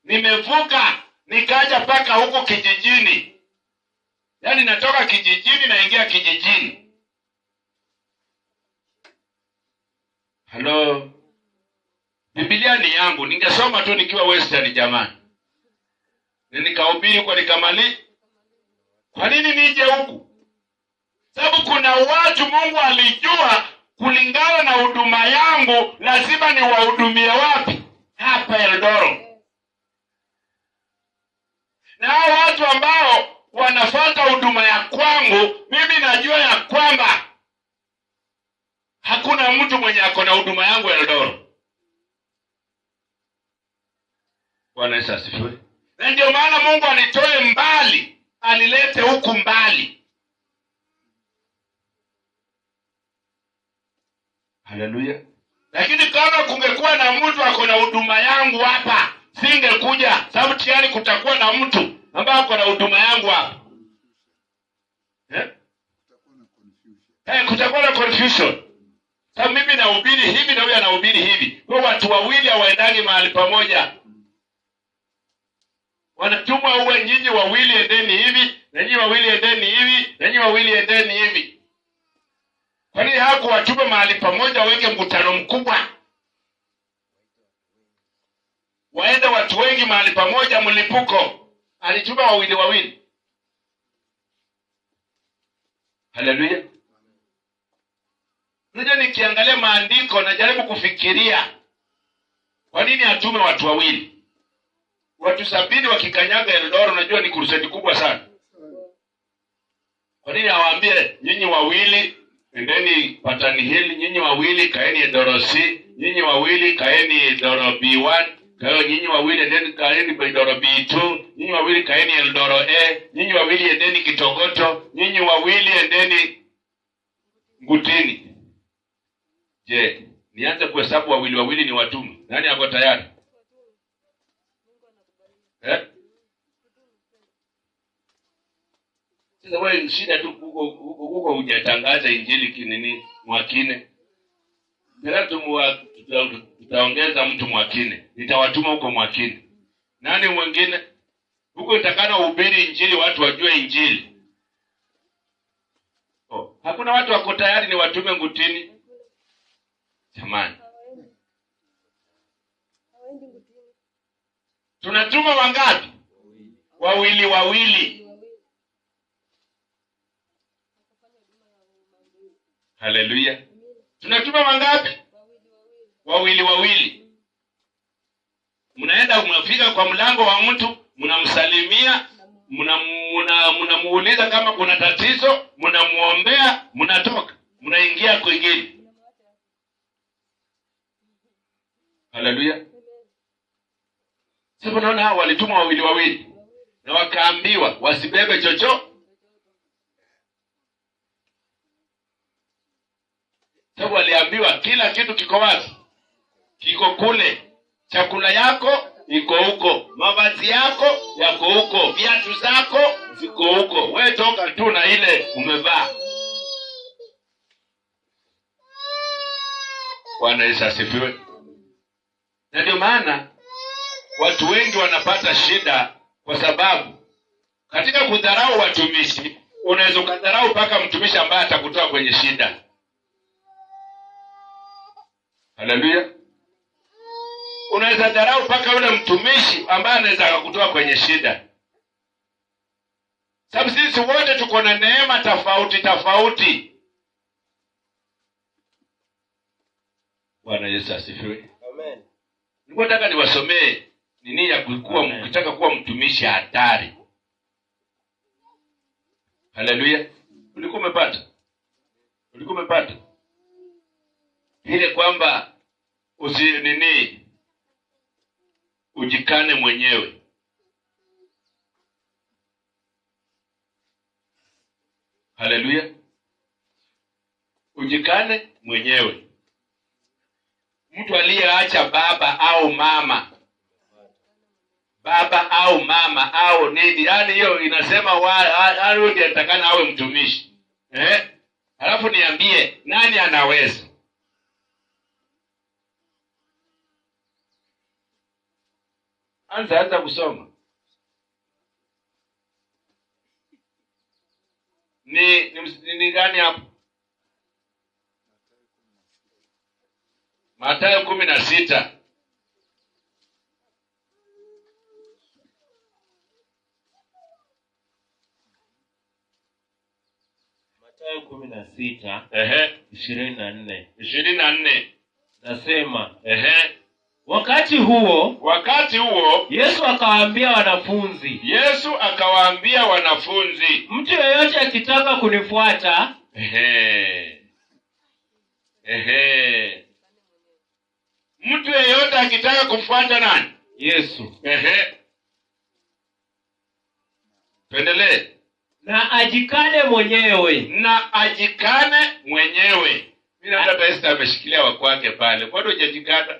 [SPEAKER 1] Nimevuka nikaja paka huko kijijini. Yaani natoka kijijini naingia kijijini. Hello. Biblia ni yangu. Ningesoma tu nikiwa Western jamani. Nikahubiri huko nikamali. Kwa nini nije huku? Sababu kuna watu Mungu alijua kulingana na huduma yangu lazima niwahudumie wapi? Hapa Eldoro. Na hao watu ambao wanafuata huduma ya kwangu, mimi najua ya kwamba hakuna mtu mwenye ako na huduma yangu Eldoro. Bwana Yesu asifiwe. Na ndio maana Mungu anitoe mbali, anilete huku mbali. Haleluya. Lakini kama kungekuwa na mtu ako na huduma yangu hapa, singekuja, sababu tayari kutakuwa na mtu ambaye ako na huduma yangu hapa. Kutakuwa na confusion. Sababu mimi nahubiri hivi na huyu anahubiri hivi. Kwa watu wawili hawaendani mahali pamoja. Wanatumwa uwe nyinyi wawili endeni hivi, na nyinyi wawili endeni hivi, na nyinyi wawili endeni hivi. Kwa nini hakuwatuma mahali pamoja waweke mkutano mkubwa? Waende watu wengi mahali pamoja mlipuko. Alituma wawili wawili. Haleluya. Unajua nikiangalia maandiko najaribu kufikiria kwa nini atume watu wawili? Watu 70 wakikanyaga Eldoro, unajua ni crusade kubwa sana. Kwa nini hawaambie nyinyi wawili endeni Patani Hill, nyinyi wawili kaeni Eldoro C, nyinyi wawili kaeni Eldoro B1, nyinyi wawili endeni kaeni Eldoro B2, nyinyi wawili kaeni Eldoro A, nyinyi wawili endeni Kitogoto, nyinyi wawili endeni Ngutini. Je, nianze kuhesabu wawili wawili ni watume? Nani ako tayari? Sasa wewe shida tu huko hujatangaza injili kinini Mwakine. Bila tutaongeza mtu Mwakine. Nitawatuma huko Mwakine. Nani mwingine? Huko nitakana uhubiri injili, watu wajue injili. Hakuna watu wako tayari ni watume ngutini. Jamani. Tunatuma wangapi? Wawili. Haleluya. Tunatuma wangapi? Wawili. Mnaenda mnafika kwa mlango wa mtu, mnamsalimia, mnamuuliza kama kuna tatizo, mnamuombea, mnatoka, mnaingia kwingine. Haleluya. Sasa naona hao walitumwa wawili na wakaambiwa wasibebe chochote. Sababu waliambiwa kila kitu kiko wapi? Kiko kule. Chakula yako iko huko, mavazi yako yako huko, viatu zako ziko huko. Wewe toka tu na ile umevaa. Bwana Yesu asifiwe. Na ndio maana watu wengi wanapata shida, kwa sababu katika kudharau watumishi, unaweza kudharau mpaka mtumishi ambaye atakutoa kwenye shida. Haleluya. Unaweza dharau mpaka yule mtumishi ambaye anaweza kukutoa kwenye shida. Sababu sisi wote tuko na neema tofauti. Bwana Yesu asifiwe. Amen. Nataka niwasomee nini ya kuwa mkitaka kuwa mtumishi hatari. Haleluya. Ulikuwa umepata? Ile kwamba ujikane mwenyewe. Haleluya. Ujikane mwenyewe. Mtu aliyeacha baba au mama au nini, yani hiyo inasema wao ndiye atakana awe mtumishi. Halafu niambie nani anaweza? Anza kusoma. Ni gani hapo? Mathayo 16.
[SPEAKER 3] Mathayo 16.
[SPEAKER 1] 24.
[SPEAKER 3] Nasema, Wakati huo
[SPEAKER 1] Yesu
[SPEAKER 3] akawaambia wanafunzi, mtu yeyote akitaka kunifuata,
[SPEAKER 1] mtu yeyote akitaka kufuata nani?
[SPEAKER 3] Yesu.
[SPEAKER 1] Tuendelee.
[SPEAKER 3] Na ajikane mwenyewe.
[SPEAKER 1] Mimi hata Esther ameshikilia wa kwake pale. Bado hujajikata.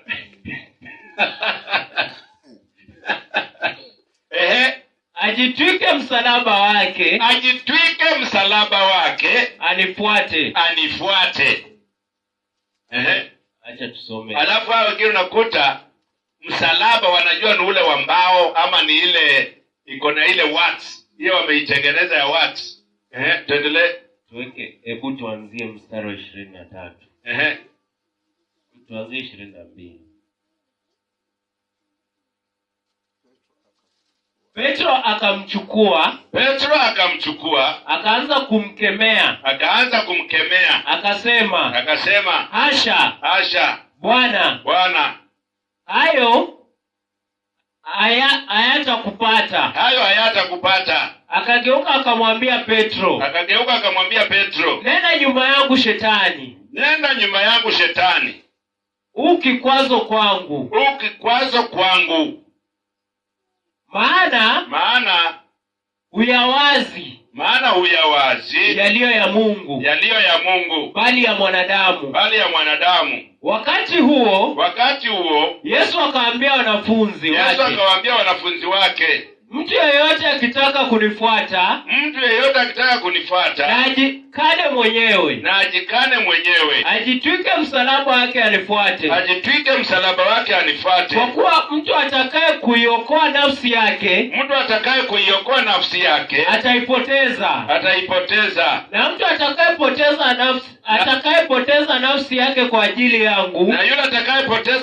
[SPEAKER 3] Ajitwike msalaba wake. Anifuate. Acha tusome.
[SPEAKER 1] Alafu hao wengine unakuta msalaba wanajua ni ule wa mbao ama ni ile iko na ile wax. Hiyo wameitengeneza ya wax. Tuendelee.
[SPEAKER 3] Hebu tuanzie mstari wa 23. Tuanzie 22. Petro akamchukua, akaanza kumkemea. Akasema, Hasha, Bwana. Hayo hayatakupata. Akageuka akamwambia Petro, nenda nyuma yangu Shetani. Ukikwazo kwangu. Maana huyawazi yaliyo ya Mungu, bali ya mwanadamu. Wakati huo Yesu akawaambia wanafunzi wake, mtu yeyote akitaka kunifuata, na ajikane mwenyewe, ajitwike msalaba wake anifuate. Kwa kuwa mtu atakaye kuiokoa nafsi yake, ataipoteza. Na mtu atakayepoteza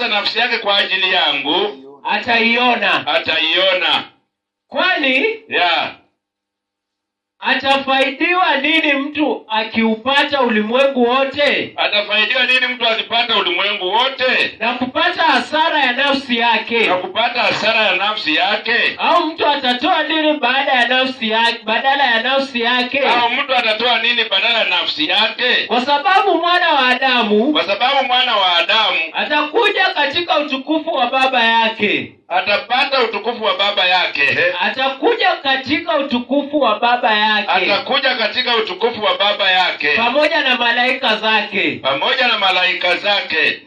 [SPEAKER 3] nafsi yake kwa ajili yangu, ataiona. Kwani atafaidiwa nini mtu akiupata ulimwengu wote? Na kupata hasara ya nafsi yake? Au mtu atatoa nini badala ya nafsi yake? Kwa sababu mwana wa Adamu atakuja katika utukufu wa Baba yake.
[SPEAKER 1] Atapata utukufu wa Baba yake.
[SPEAKER 3] Atakuja katika utukufu wa Baba yake. Pamoja na malaika zake.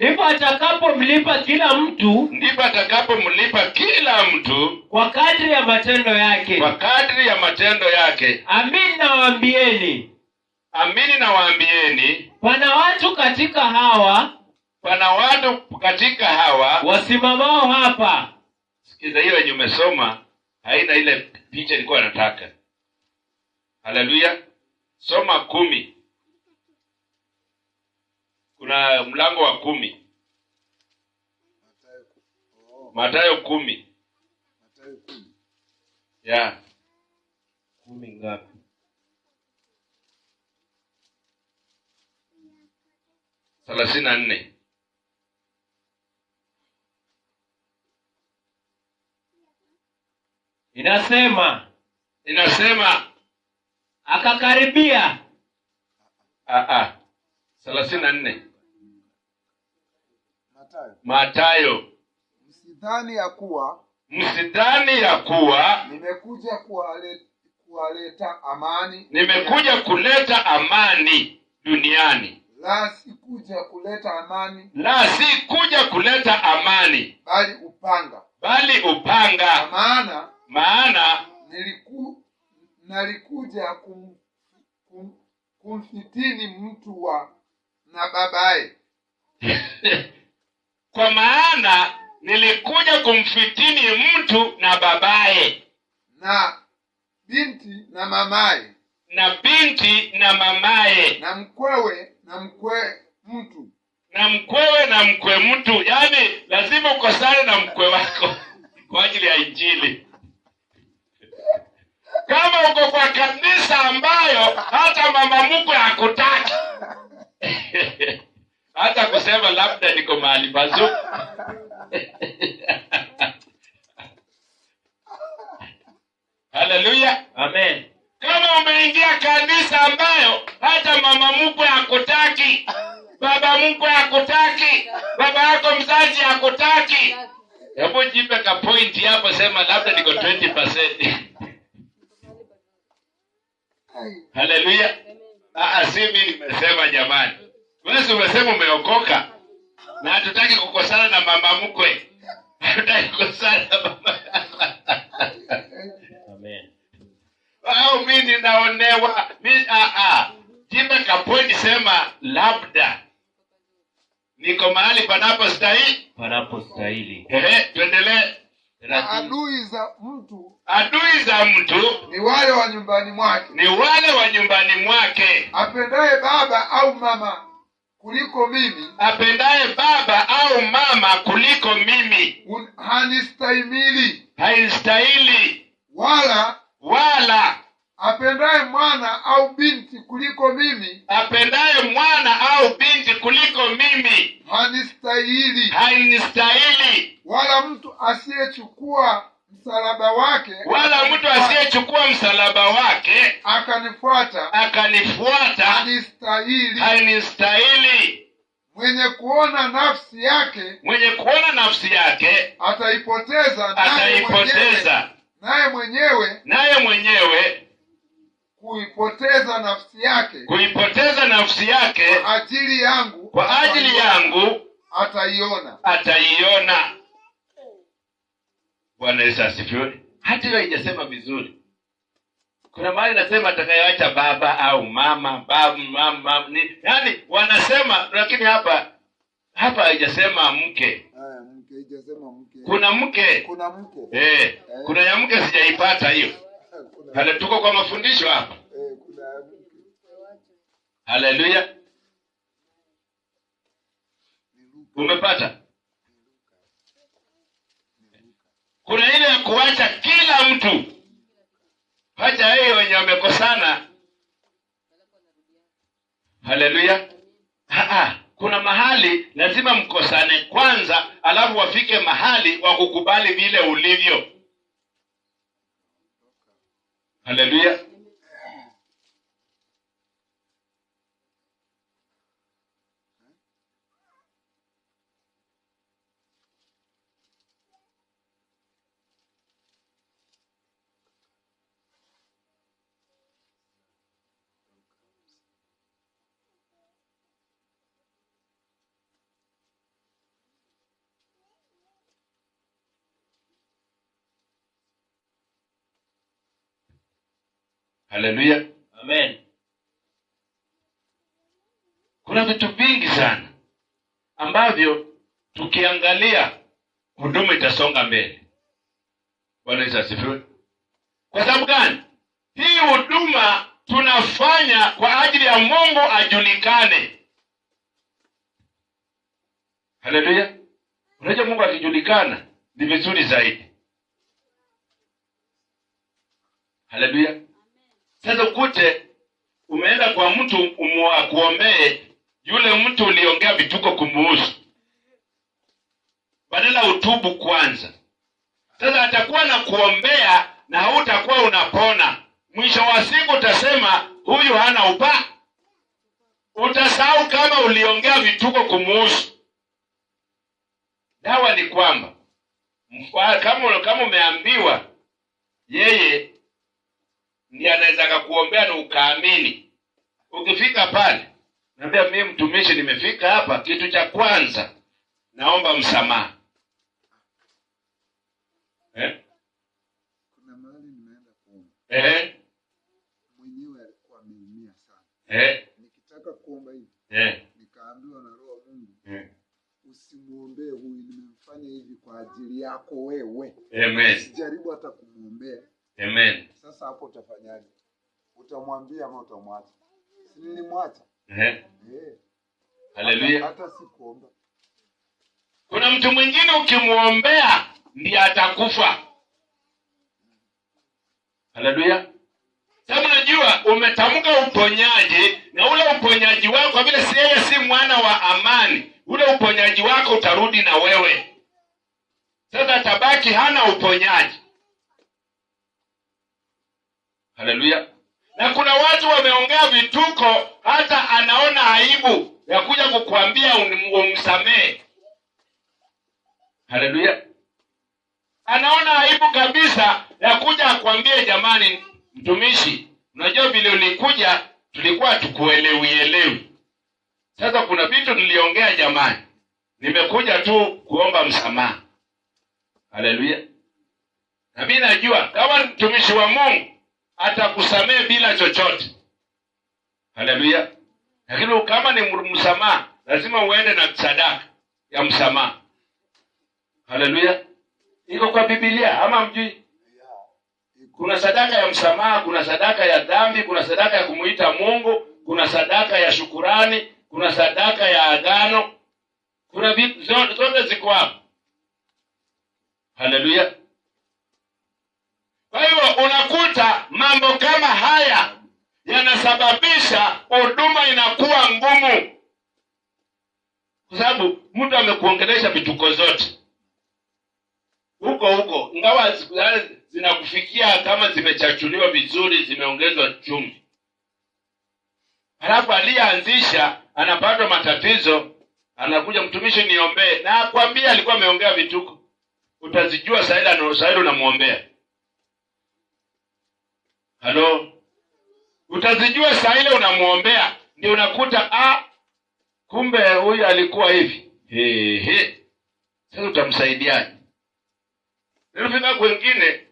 [SPEAKER 3] Ndipo atakapomlipa kila mtu kwa kadri ya matendo yake. Amini nawaambieni, pana watu katika hawa wasimamao hapa.
[SPEAKER 1] Sikiza, hiyo yenye umesoma haina ile picha nilikuwa nataka. Haleluya. Soma 10. Kuna mlango wa 10. Mathayo 10. Ya.
[SPEAKER 3] 10 ngapi?
[SPEAKER 1] Thelathini
[SPEAKER 3] Inasema akakaribia.
[SPEAKER 2] 34.
[SPEAKER 1] Mathayo.
[SPEAKER 2] Msidhani ya kuwa nimekuja kuleta amani duniani. La, si kuja kuleta amani, bali upanga. Maana nalikuja kumfitini mtu na babaye.
[SPEAKER 1] Kwa maana nilikuja kumfitini mtu na babaye,
[SPEAKER 2] na binti na mamaye, na mkwewe na mkwe mtu. Yaani lazima ukosane na mkwe wako kwa ajili ya Injili. Kama uko kwa kanisa ambayo hata mama mkwe hakutaki, hata kusema labda niko mahali pazuri. Haleluya.
[SPEAKER 3] Amen.
[SPEAKER 1] Kama umeingia kanisa ambayo hata mama mkwe hakutaki, baba mkwe hakutaki, baba yako mzazi hakutaki, hebu jipe ka point hapo, sema labda niko 20%. Haleluya. Si mimi nimesema jamani. Wewe umesema umeokoka. Na hatutaki kukosana na mama mkwe. Hatutaki kukosana na mama.
[SPEAKER 3] Amen.
[SPEAKER 1] Mimi ninaonewa. Jipe ka point, sema labda niko mahali panapostahili. Tuendelee.
[SPEAKER 2] Adui za mtu
[SPEAKER 1] ni wale wa nyumbani mwake.
[SPEAKER 2] Apendaye baba au mama kuliko mimi
[SPEAKER 1] hanistahili. Wala
[SPEAKER 2] apendaye mwana au binti kuliko mimi hanistahili. Wala mtu asiyechukua msalaba wake akanifuata
[SPEAKER 1] hanistahili.
[SPEAKER 2] Mwenye kuona nafsi yake ataipoteza, naye mwenyewe kuipoteza nafsi yake kwa ajili yangu ataiona.
[SPEAKER 1] Bwana Yesu asifiwe. Hata hiyo haijasema vizuri. Kuna mahali nasema atakayeacha baba au mama, yaani wanasema, lakini hapa haijasema mke.
[SPEAKER 2] Mke haijasema mke.
[SPEAKER 1] Kuna mke. Kuna ya mke sijaipata hiyo. Hale tuko kwa mafundisho hapa.
[SPEAKER 2] Kuna mke.
[SPEAKER 1] Haleluya. Umepata? Kuna ile ya kuacha kila mtu. Haja yeye wenye wamekosana. Haleluya. Kuna mahali lazima mkosane kwanza, alafu wafike mahali wa kukubali vile ulivyo. Haleluya. Haleluya.
[SPEAKER 3] Amen.
[SPEAKER 1] Kuna vitu vingi sana ambavyo tukiangalia huduma itasonga mbele. Bwana Yesu asifiwe. Kwa sababu gani? Hii huduma tunafanya kwa ajili ya Mungu ajulikane. Haleluya. Unajua Mungu akijulikana ni vizuri zaidi. Haleluya. Sasa ukute umeenda kwa mtu akuombee, yule mtu uliongea vituko kumuhusu, badala utubu kwanza. Sasa atakuwa na kuombea na hautakuwa unapona. Mwisho wa siku utasema huyu hana upaa. Utasahau kama uliongea vituko kumuhusu. Dawa ni kwamba kama umeambiwa yeye ndiye anaweza kukuombea na ukaamini. Ukifika pale, naambia mimi mtumishi nimefika hapa, kitu cha kwanza naomba msamaha.
[SPEAKER 2] Kuna mahali nimeenda kuomba. Mwenyewe alikuwa ameumia sana. Nikitaka kuomba hivi. Nikaambiwa na Roho wa Mungu. Usimuombee huyu, nimemfanya hivi kwa ajili yako wewe.
[SPEAKER 1] Amen.
[SPEAKER 2] Usijaribu hata kumuombea.
[SPEAKER 1] Amen.
[SPEAKER 2] Sasa hapo utafanyaje? Utamwambia ama utamwacha? Si nilimwacha.
[SPEAKER 1] Haleluya.
[SPEAKER 2] Hata sikuomba.
[SPEAKER 1] Kuna mtu mwingine ukimuombea ndiye atakufa. Haleluya. Sababu unajua umetamka uponyaji, na ule uponyaji wako kwa vile yeye si mwana wa amani, ule uponyaji wako utarudi na wewe. Sasa atabaki hana uponyaji. Haleluya. Na kuna watu wameongea vituko hata anaona aibu ya kuja kukuambia umsamehe. Haleluya. Anaona aibu kabisa ya kuja akwambie jamani mtumishi, unajua vile ulikuja tulikuwa tukuelewi. Sasa kuna vitu niliongea jamani, nimekuja tu kuomba msamaha. Haleluya. Na mimi najua kama mtumishi wa Mungu atakusamehe bila chochote. Haleluya. Lakini kama ni msamaha, lazima uende na sadaka ya msamaha. Haleluya. Iko kwa Biblia ama mjui? Kuna sadaka ya msamaha, kuna sadaka ya dhambi, kuna sadaka ya kumuita Mungu, kuna sadaka ya shukurani, kuna sadaka ya agano. Kuna vitu zote ziko hapo. Haleluya. Kwa hivyo unakuta mambo kama haya yanasababisha huduma inakuwa ngumu. Kwa sababu mtu amekuongelesha vituko zote. Huko ingawa zinakufikia kama zimechachuliwa vizuri, zimeongezwa chumvi. Halafu aliyeanzisha anapata matatizo, anakuja mtumishi niombee, na akwambia alikuwa ameongea vituko. Utazijua saida unamuombea. Halo. Utazijua saa ile unamuombea, ndio unakuta kumbe huyu alikuwa hivi. Sasa utamsaidiaje? Nilifika kwingine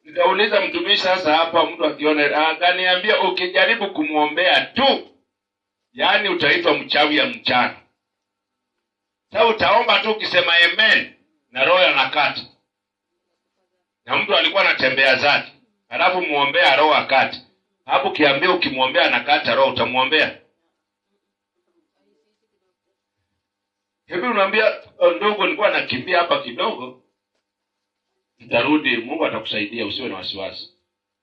[SPEAKER 1] Nikauliza mtumishi, sasa hapa mtu akiona, akaniambia ukijaribu kumuombea tu, yaani utaitwa mchawi ya mchana. Sasa utaomba tu ukisema amen na roho anakata. Na mtu alikuwa anatembea zake, alafu muombea roho akate. Hapo kiambia ukimuombea anakata roho, utamuombea? Hebu unaambia ndogo, nilikuwa nakimbia hapa kidogo, nitarudi, Mungu atakusaidia, usiwe na wasiwasi.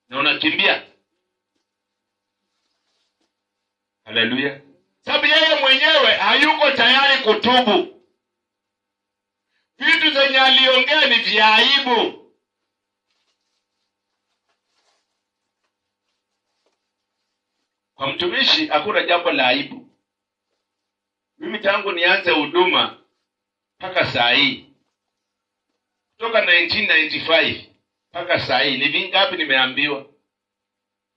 [SPEAKER 1] Na unakimbia. Haleluya. Sababu yeye mwenyewe hayuko tayari kutubu. Vitu zenye aliongea ni vya aibu. Kwa mtumishi hakuna jambo la aibu. Mimi tangu nianze huduma mpaka saa hii, kutoka 1995 mpaka saa hii, ni vingapi nimeambiwa?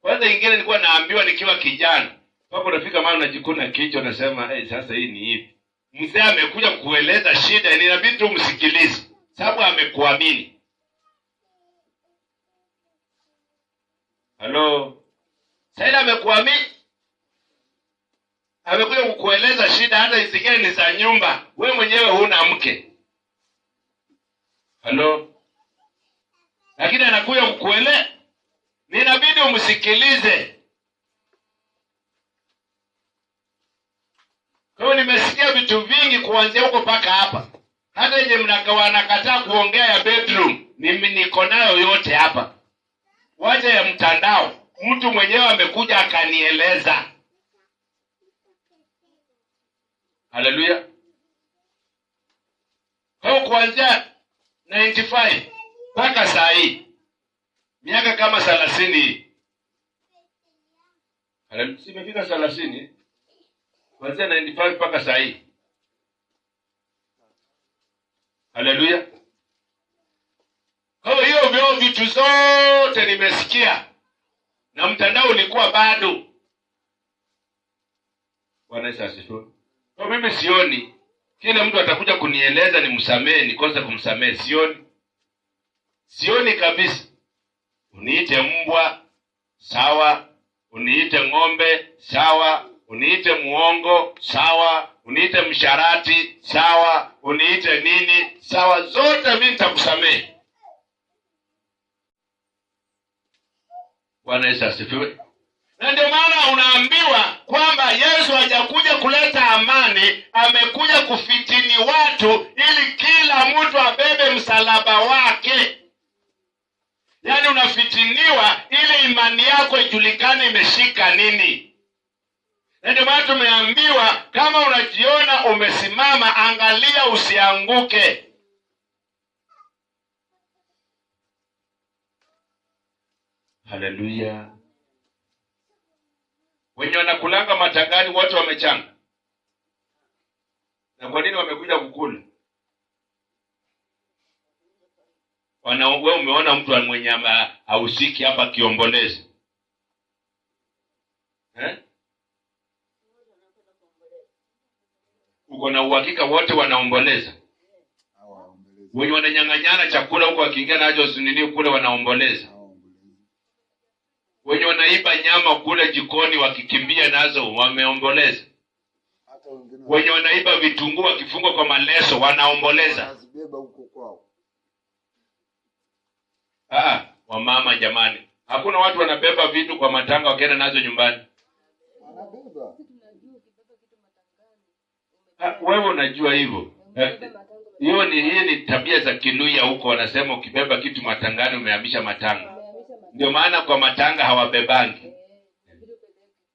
[SPEAKER 1] Kwanza ingine nilikuwa naambiwa nikiwa kijana. Hapo unafika mahali unajikuna kichwa, unasema sasa hii ni hivi. Mzee amekuja kueleza shida, inabidi tu msikilize, sababu amekuamini. Halo. Sasa amekuamini. Amekuja kukueleza shida, hata isikeni ni za nyumba. Wewe mwenyewe huna mke. Halo. Lakini anakuja kukueleza. Inabidi umsikilize. Kwa nimesikia vitu vingi kuanzia huko mpaka hapa. Hata yenye mnakataa kuongea ya bedroom, mimi niko nayo yote hapa. Wacha ya mtandao, mtu mwenyewe amekuja akanieleza. Haleluya. Kwa kuanzia 95 mpaka saa hii, miaka kama 30. Haleluya, simefika 30. Kuanzia 95 mpaka saa hii. Haleluya. Kwa hiyo vitu zote nimesikia. Na mtandao ulikuwa bado. Bwana Yesu asifiwe. Kwa mimi sioni kila mtu atakuja kunieleza nimsamehe, nikosa kumsamehe, sioni kabisa. Uniite mbwa, sawa. Uniite ng'ombe, sawa. Uniite muongo, sawa. Uniite msharati, sawa. Uniite nini, sawa. Zote mimi nitakusamehe. Bwana Yesu asifiwe. Na ndio maana unaambiwa kwamba Yesu hajakuja kuleta amani, amekuja kufitini watu ili kila mtu abebe msalaba wake. Yaani unafitiniwa ili imani yako ijulikane imeshika nini. Na ndio maana tumeambiwa kama unajiona umesimama, angalia usianguke. Haleluya. Wenye wanakulanga matangani wote wamechanga. Na kwa nini wamekuja kukula? Wewe umeona mtu mwenye hausiki hapa kiomboleza? Uko na uhakika wote wanaomboleza? Wenye wananyang'anyana chakula huko wakiingia nacho sunini kule wanaomboleza? Wenye wanaiba nyama kule jikoni wakikimbia nazo wameomboleza? Wenye wanaiba vitunguu wakifungwa kwa maleso wanaomboleza? Wamama jamani, hakuna watu wanabeba vitu kwa matanga wakaenda nazo nyumbani. Wewe unajua hivyo? Hii ni tabia za Kiluya huko, wanasema ukibeba kitu matangani umehamisha matanga. Ndio maana kwa matanga hawabebangi.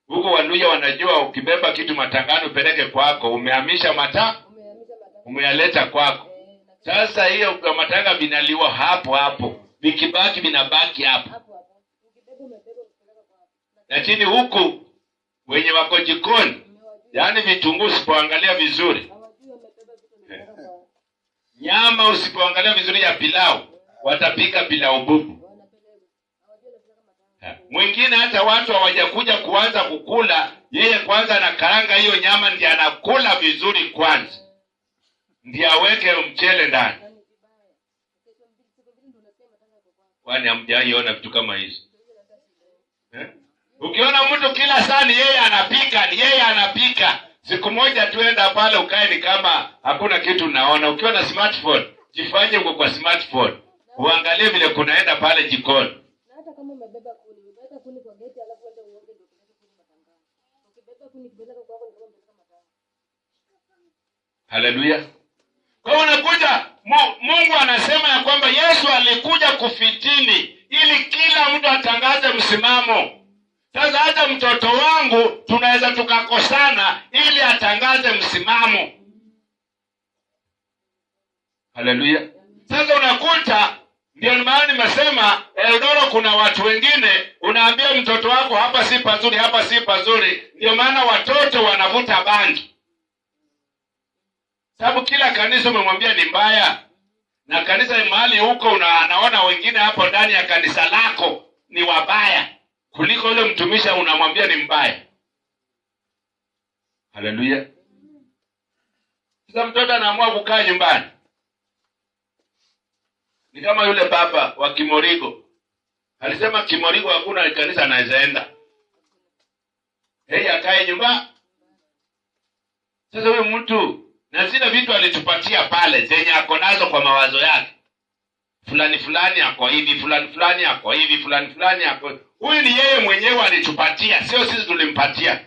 [SPEAKER 1] Huko Waluya wanajua ukibeba kitu matangani upeleke kwako, umehamisha umeyaleta kwako. Sasa hiyo kwa matanga binaliwa hapo hapo. Vikibaki binabaki hapo. Lakini huku wenye wako jikoni, yaani vitunguu usipoangalia vizuri, nyama usipoangalia vizuri ya pilau, watapika pilau bubu. Mwingine hata watu hawajakuja kuanza kukula, yeye kwanza anakaranga hiyo nyama ndiye anakula vizuri kwanza, ndiye aweke mchele ndani. Kwani hamjaiona vitu kama hizo? Ukiona mtu kila saa ni yeye anapika, siku moja tuenda pale ukae ni kama hakuna kitu unaona. Ukiwa na smartphone, jifanye uko kwa smartphone. Uangalie vile kunaenda pale jikoni.
[SPEAKER 4] Na hata kama umebeba kuni kwa geti alafu uende uombe ndio kuni matangani. Ukibeba kuni kibeleka kwako ni kama mbeleka matangani.
[SPEAKER 1] Haleluya. Kwa hiyo unakuja Mungu anasema ya kwamba Yesu alikuja kufitini ili kila mtu atangaze msimamo. Sasa hata mtoto wangu tunaweza tukakosana ili atangaze msimamo. Haleluya. Sasa unakuta, ndio maana nimesema Eldoro kuna watu wengine unaambia mtoto wako hapa si pazuri, hapa si pazuri. Ndio maana watoto wanavuta bangi. Sababu kila kanisa umemwambia ni mbaya. Na kanisa mahali huko anaona wengine hapo ndani ya kanisa lako ni wabaya kuliko yule mtumishi unamwambia ni mbaya. Haleluya. Sasa mtoto anaamua kukaa nyumbani. Ni kama yule baba wa Kimorigo. Alisema Kimorigo hakuna kanisa anaweza enda. Yeye akae nyumbani. Sasa huyo mtu na zile vitu alitupatia pale zenye ako nazo kwa mawazo yake. Fulani ako hivi, fulani ako hivi, fulani ako. Huyu ni yeye mwenyewe alitupatia, sio sisi tulimpatia.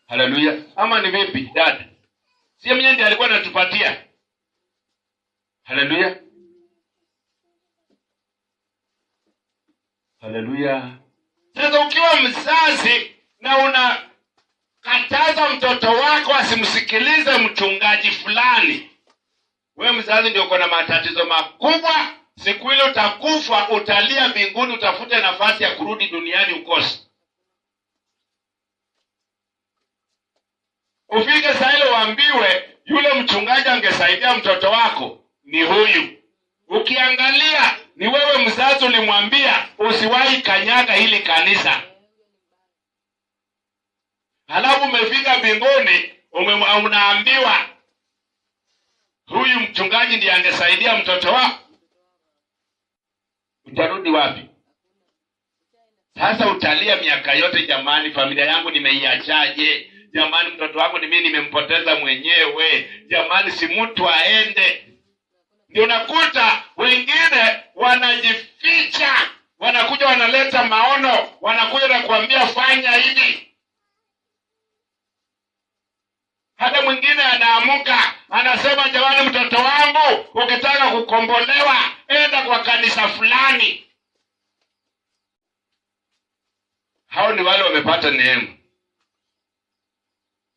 [SPEAKER 1] Haleluya. Ama ni vipi dada? Sio mwenyewe ndiye alikuwa anatupatia. Haleluya. Haleluya. Sasa ukiwa mzazi na unakataza mtoto wako asimsikilize mchungaji fulani, wewe mzazi ndio uko na matatizo makubwa. Siku ile utakufa, utalia mbinguni, utafute nafasi ya kurudi duniani ukose. Ufike saa ile uambiwe yule mchungaji angesaidia mtoto wako ni huyu. Ukiangalia ni wewe mzazi ulimwambia usiwahi kanyaga hili kanisa. Halafu umefika mbinguni unaambiwa huyu mchungaji ndiye angesaidia mtoto wako. Utarudi wapi? Sasa utalia miaka yote, jamani familia yangu nimeiachaje? Jamani mtoto wangu ni mimi nimempoteza mwenyewe. Jamani si mtu aende. Ndio nakuta wengine wanajificha, wanakuja wanaleta maono, wanakuja na kuambia fanya hivi. Hata mwingine anaamuka, anasema jamani mtoto wangu ukitaka kukombolewa enda kwa kanisa fulani. Hao ni wale wamepata neema.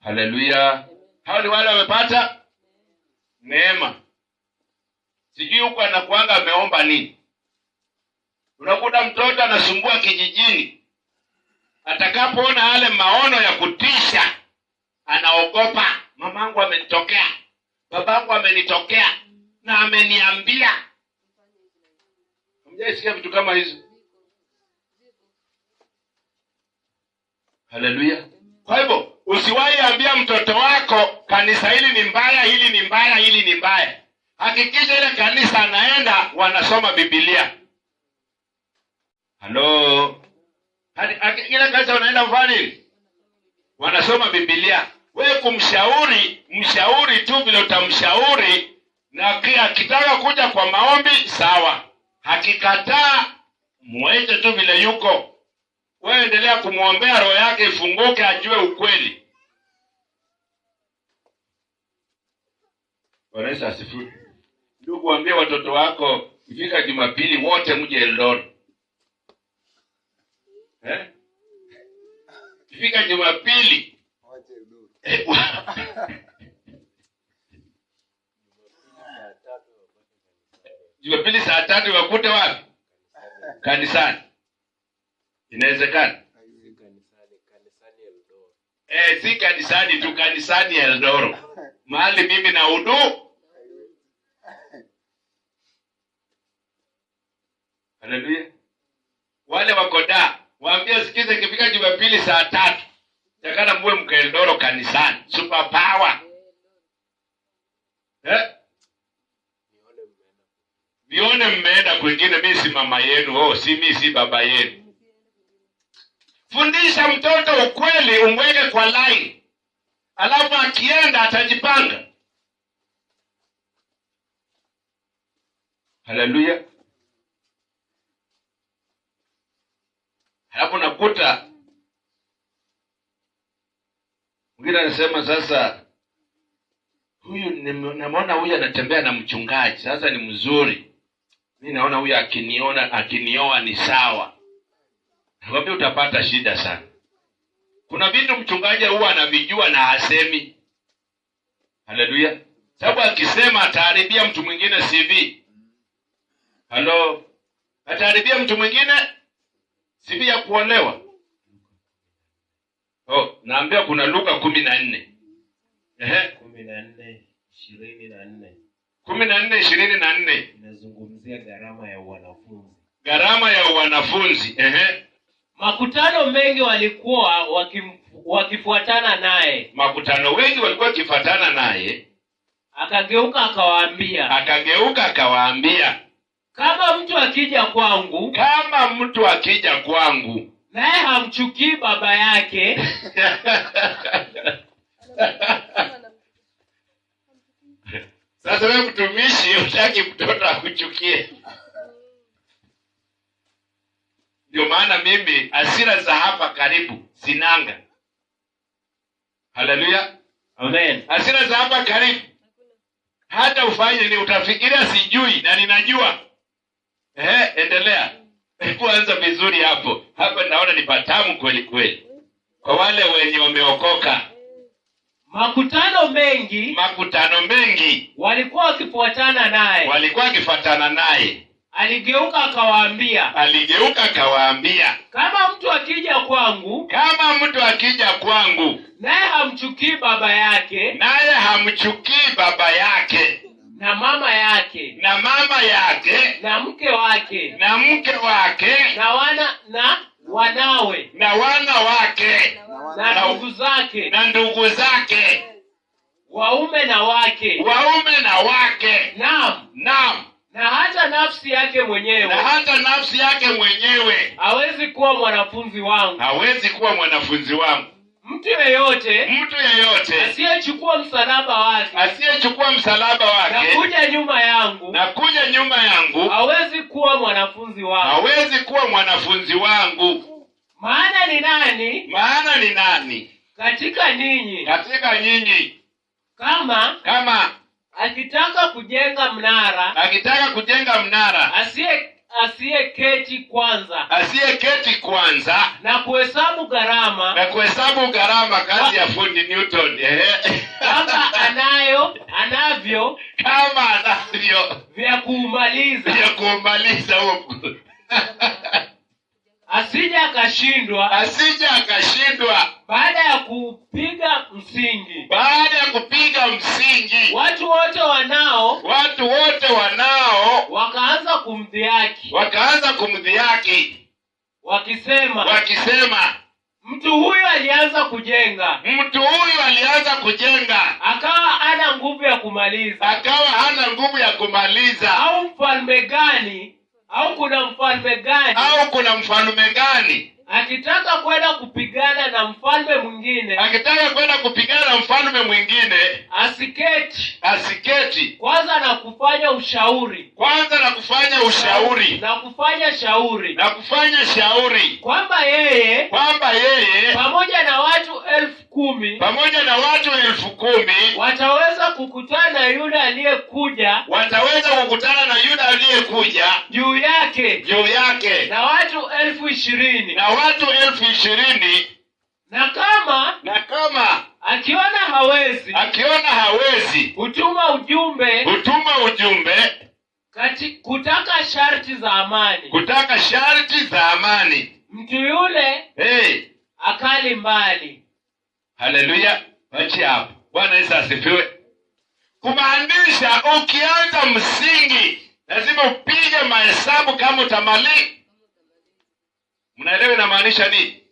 [SPEAKER 1] Haleluya. Hao ni wale wamepata neema. Sijui huko anakuanga ameomba nini. Unakuta mtoto anasumbua kijijini. Atakapoona yale maono ya kutisha, anaogopa. Mamangu amenitokea, babangu amenitokea na ameniambia. Hamjaisikia vitu kama hizo? Haleluya. Kwa hivyo usiwahi ambia mtoto wako kanisa hili ni mbaya, hili ni mbaya, hili ni mbaya. Hakikisha ile kanisa anaenda wanasoma Biblia. Halo. Ile kanisa unaenda ufanye wanasoma Biblia. Wewe mshauri tu vile utamshauri, na akitaka kuja kwa maombi sawa. Hakikataa muache tu vile yuko. Wewe endelea kumuombea roho yake ifunguke ajue ukweli. Bwana Yesu asifiwe. Ndugu, waambie watoto wako ifika Jumapili wote mje Eldoret. Ifika Jumapili Jumapili saa 3 wakute wapi? Kanisani. Inawezekana? Si kanisani tu, kanisani Eldoret. Mahali mimi na hudu. Haleluya. Wale wakoda waambie sikize kifika Jumapili saa 3. Takana muwe mka Eldoret kanisani. Super power. Nione mmeenda kwingine, mimi si mama yenu, mimi si baba yenu. Fundisha mtoto ukweli, umweke kwa line. Alafu akienda atajipanga. Haleluya. Hapo nakuta mwingine anasema sasa huyu namuona huyu anatembea na mchungaji, sasa ni mzuri. Mimi naona huyu akinioa ni sawa. Nakwambia utapata shida sana. Kuna vitu mchungaji huwa anavijua na hasemi. Haleluya. Sababu akisema ataharibia mtu mwingine CV. Halo. Ataharibia mtu mwingine CV ya kuolewa. Naambia kuna Luka 14.
[SPEAKER 3] 14:24.
[SPEAKER 1] 14:24.
[SPEAKER 3] Inazungumzia gharama ya wanafunzi.
[SPEAKER 1] Gharama ya wanafunzi.
[SPEAKER 3] Makutano mengi walikuwa wakifuatana naye.
[SPEAKER 1] Makutano wengi walikuwa wakifuatana naye.
[SPEAKER 3] Akageuka akawaambia, kama mtu akija kwangu, naye hamchukii baba yake.
[SPEAKER 1] Sasa wewe mtumishi utaki mtoto akuchukie. Ndio maana mimi hasira za hapa karibu sinanga. Haleluya.
[SPEAKER 3] Amen.
[SPEAKER 1] Hasira za hapa karibu. Hata ufanye ni utafikiria sijui na ninajua. Endelea. Kuanza vizuri hapo. Hapa naona ni patamu kweli kweli. Kwa wale wenye wameokoka.
[SPEAKER 3] Makutano mengi
[SPEAKER 1] walikuwa wakifuatana naye.
[SPEAKER 3] Aligeuka akawaambia, kama mtu akija kwangu, naye hamchukii baba yake, na mama yake, na mke wake, na wanawe, na ndugu zake, waume na wake, naam, na hata nafsi yake mwenyewe, hawezi kuwa mwanafunzi wangu. Mtu yeyote asiyechukua msalaba wake, na kuja nyuma yangu, hawezi kuwa mwanafunzi wangu. Maana ni nani katika ninyi kama akitaka kujenga mnara, asiyeketi kwanza na kuhesabu gharama, kazi ya fundi Newton. Kama anavyo vya kuumaliza huo. Asije akashindwa baada ya kupiga msingi. Watu wote wanao wakaanza kumdhihaki wakisema, mtu huyu alianza kujenga akawa hana nguvu ya kumaliza. Au kuna mfalme gani akitaka kwenda kupigana na mfalme mwingine, asiketi kwanza na kufanya shauri kwamba yeye pamoja na watu 10,000 wataweza kukutana na yule aliyekuja juu yake na watu 20,000. Na kama akiona hawezi hutuma ujumbe kutaka sharti za amani. Mtu yule akali mbali.
[SPEAKER 1] Haleluya. Acha hapo. Bwana Yesu asifiwe. Kumaanisha ukianza msingi lazima upige mahesabu kama utamaliza. Mnaelewa inamaanisha nini?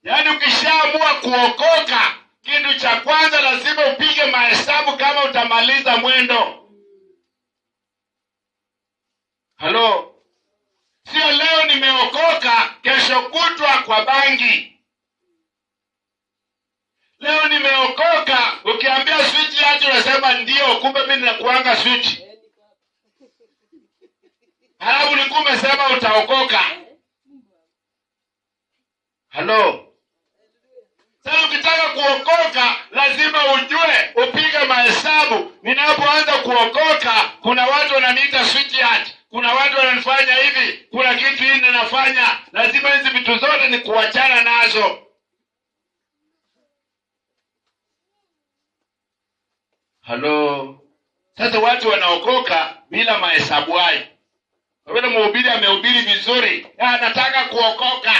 [SPEAKER 1] Yaani ukishaamua kuokoka, kitu cha kwanza lazima upige mahesabu kama utamaliza mwendo. Halo, sio leo nimeokoka, kesho kutwa kwa bangi. Leo nimeokoka, ukiambia switch yake unasema ndio, kumbe mimi ninakuanga switch. Halafu ulikuwa umesema utaokoka. Halo. Sasa ukitaka kuokoka lazima ujue, upige mahesabu. Ninapoanza kuokoka, kuna watu wananiita sweetheart, kuna watu wananifanya hivi, kuna kitu hili ninafanya. Lazima hizi vitu zote ni kuachana nazo. Halo. Sasa watu wanaokoka bila mahesabu hayo. Kwa vile mhubiri amehubiri vizuri, nataka kuokoka.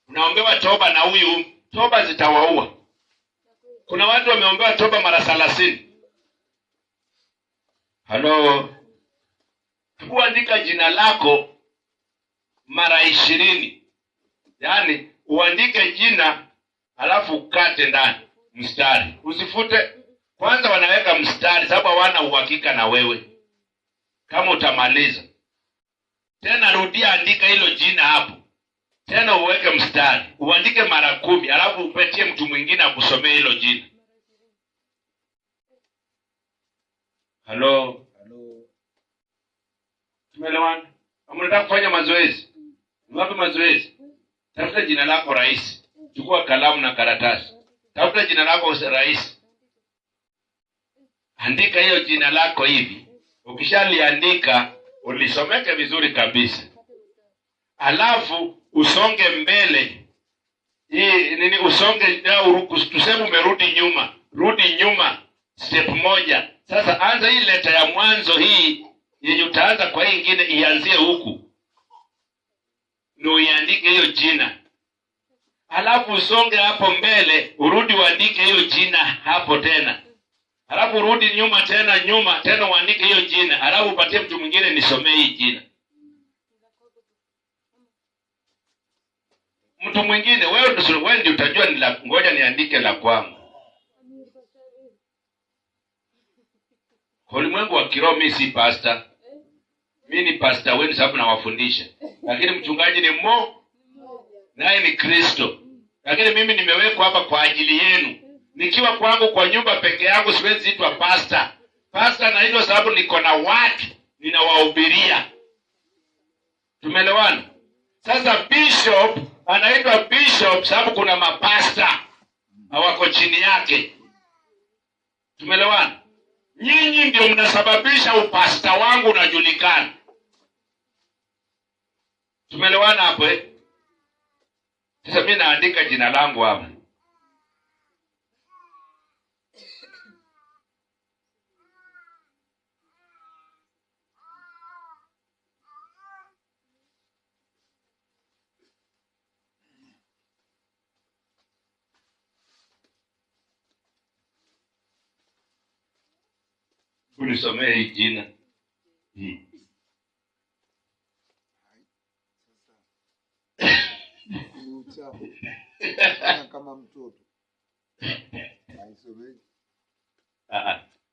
[SPEAKER 1] Unaombewa toba na huyu, toba zitawaua. Kuna watu wameombewa toba mara 30. Halo. Kuandika jina lako mara 20. Yaani uandike jina alafu ukate ndani mstari. Usifute. Kwanza wanaweka mstari sababu hawana uhakika na wewe kama utamaliza. Tena rudia, andika hilo jina hapo. Tena uweke mstari, uandike mara 10, alafu upatie mtu mwingine akusomee hilo jina. Halo. Tumeelewana? Kama unataka kufanya mazoezi, wapi mazoezi? Tafuta jina lako rahisi. Chukua kalamu na karatasi. Tafuta jina lako rahisi. Andika hiyo jina lako hivi. Ukishaliandika, ulisomeke vizuri kabisa. Alafu usonge mbele. Usonge, tuseme umerudi nyuma. Rudi nyuma step moja. Sasa anza hii leta ya mwanzo hii, yenye utaanza kwa hii nyingine ianzie huku. Ndio iandike hiyo jina. Alafu usonge hapo mbele, urudi uandike hiyo jina hapo tena. Alafu urudi nyuma tena uandike hiyo jina. Alafu upatie mtu mwingine nisomee hii jina. Mtu mwingine, wewe ndio utajua ni la, ngoja niandike la kwangu. Ulimwengu wa kiroho mimi si pastor. Mimi ni pastor wenu sababu nawafundisha. Lakini mchungaji ni naye ni Kristo. Lakini mimi nimewekwa hapa kwa ajili yenu. Nikiwa kwangu kwa nyumba peke yangu siwezi itwa pastor. Pastor na hilo sababu niko na watu ninawahubiria. Tumeelewana? Sasa bishop anaitwa bishop sababu kuna mapasta hawako chini yake. Tumeelewana? Nyinyi ndio mnasababisha upasta wangu unajulikana. Tumeelewana hapo eh? Sasa mimi naandika jina langu hapa. Unisomee hii jina. Hii.
[SPEAKER 2] Kama mtoto. Haisomei.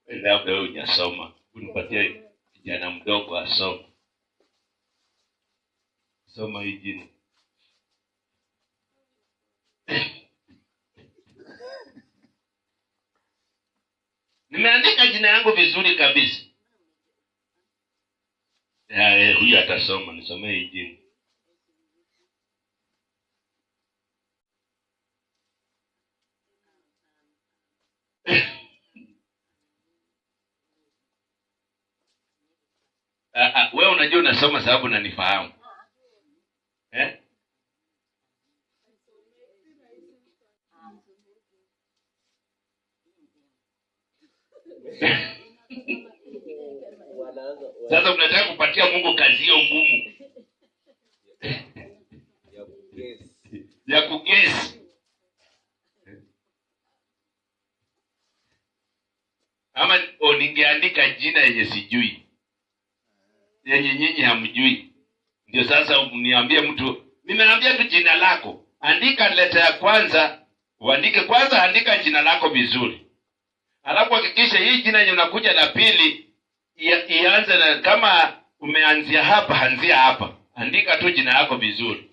[SPEAKER 1] Labda wewe hujasoma. Unipatie kijana mdogo asome. Soma hii jina. Nimeandika jina yangu vizuri kabisa. Huyu atasoma, nisomee hii jina. Wewe unajua unasoma sababu unanifahamu. Sasa unataka kupatia Mungu kazi hiyo ngumu ya kugesi. Ama ningeandika jina yenye sijui, yenye nyinyi hamjui. Ndio sasa uniambie mtu, nimeambia tu jina lako. Andika leta ya kwanza, uandike kwanza, andika jina lako vizuri. Alafu hakikisha hii jina yenye unakuja la pili ianze na, kama umeanzia hapa, anzia hapa. Andika tu jina lako vizuri.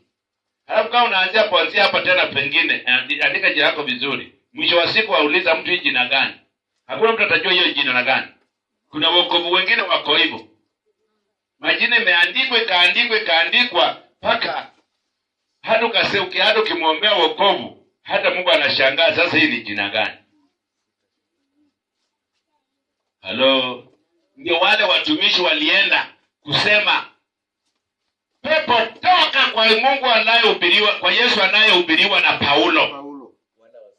[SPEAKER 1] Halafu kama unaanzia kuanzia hapa tena pengine, andika jina lako vizuri. Mwisho wa siku wauliza mtu hii jina gani? Hakuna mtu atajua hiyo jina la gani. Kuna wokovu wengine wako hivyo. Majina ikaandikwa mpaka hata ukaseuke, hata ukimwombea wokovu, hata Mungu anashangaa sasa hii ni jina gani? Halo. Ndio wale watumishi walienda kusema pepo toka kwa Mungu anayehubiriwa, kwa Yesu anayehubiriwa na Paulo.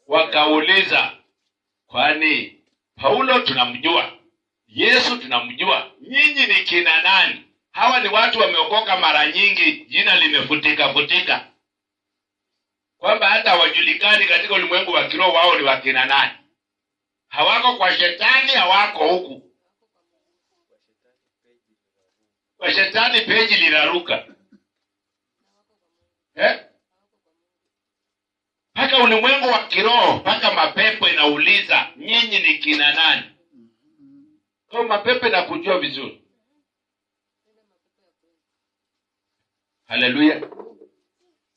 [SPEAKER 1] Wakauliza, kwani Paulo tunamjua, Yesu tunamjua, nyinyi ni kina nani? Hawa ni watu wameokoka mara nyingi, jina limefutika, kwamba hata hawajulikani katika ulimwengu wa kiroho wao ni wakina nani. Hawako kwa shetani, hawako huku. Kwa shetani peji liraruka. Paka ulimwengu wa kiroho, paka mapepo inauliza, nyinyi ni kina nani? Kwa mapepo na kujua vizuri. Haleluya.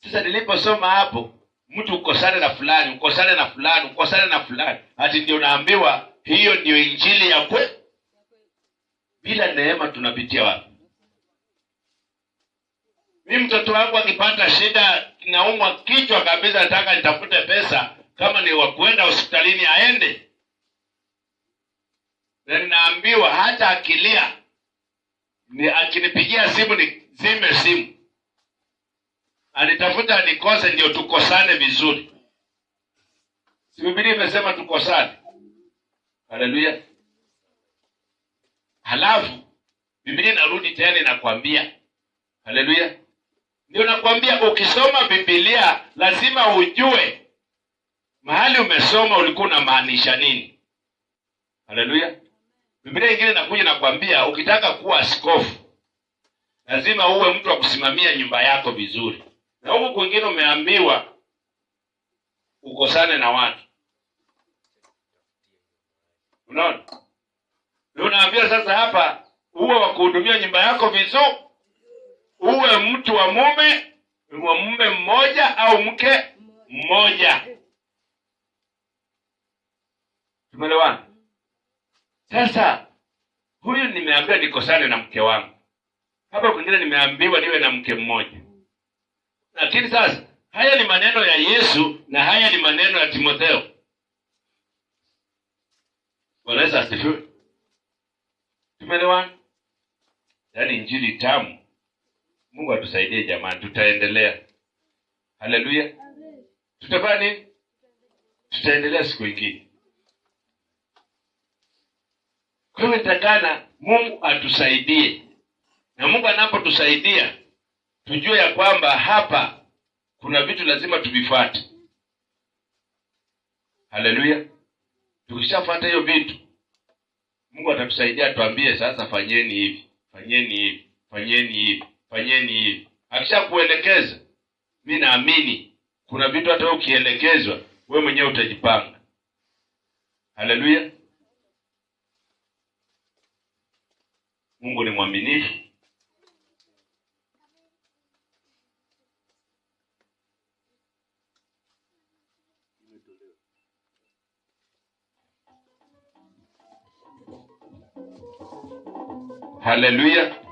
[SPEAKER 1] Sasa niliposoma hapo, mtu ukosane na fulani, hadi ndio naambiwa hiyo ndio injili ya kweli. Bila neema tunapitia wapi? Mimi mtoto wangu akipata shida, naumwa kichwa kabisa, nataka nitafute pesa, kama ni wa kwenda hospitalini aende. Na ninaambiwa hata akilia, akinipigia simu nizime simu. Anitafuta nikose ndio tukosane vizuri. Si Biblia imesema tukosane? Haleluya. Halafu Biblia inarudi tena inakwambia, haleluya, ndio nakwambia ukisoma Biblia lazima ujue mahali umesoma ulikuwa unamaanisha nini. Haleluya. Biblia nyingine inakuja nakwambia ukitaka kuwa askofu lazima uwe mtu wa kusimamia nyumba yako vizuri. Na huko kwingine umeambiwa ukosane na watu. Unaona? Unaambiwa sasa hapa uwe wa kuhudumia nyumba yako vizuri. Uwe mtu wa mume mmoja au mke mmoja. Tumeelewana? Sasa huyu nimeambiwa nikosane na mke wangu. Hapa kwingine nimeambiwa niwe na mke mmoja. Lakini sasa haya ni maneno ya Yesu na haya ni maneno ya Timotheo. Bwana Yesu asifiwe. Tumeelewana? Yaani injili tamu. Mungu atusaidie jamani, tutaendelea. Haleluya. Tutafanya nini? Tutaendelea siku nyingine. Kwa hiyo nitakana Mungu atusaidie. Na Mungu anapotusaidia tujue ya kwamba hapa kuna vitu lazima tuvifuate. Haleluya. Tukishafuata hiyo vitu, Mungu atatusaidia tuambie sasa fanyeni hivi, fanyeni hivi, fanyeni hivi, fanyeni hivi. Akishakuelekeza, mimi naamini kuna vitu hata ukielekezwa wewe mwenyewe utajipanga. Haleluya. Mungu ni mwaminifu. Haleluya.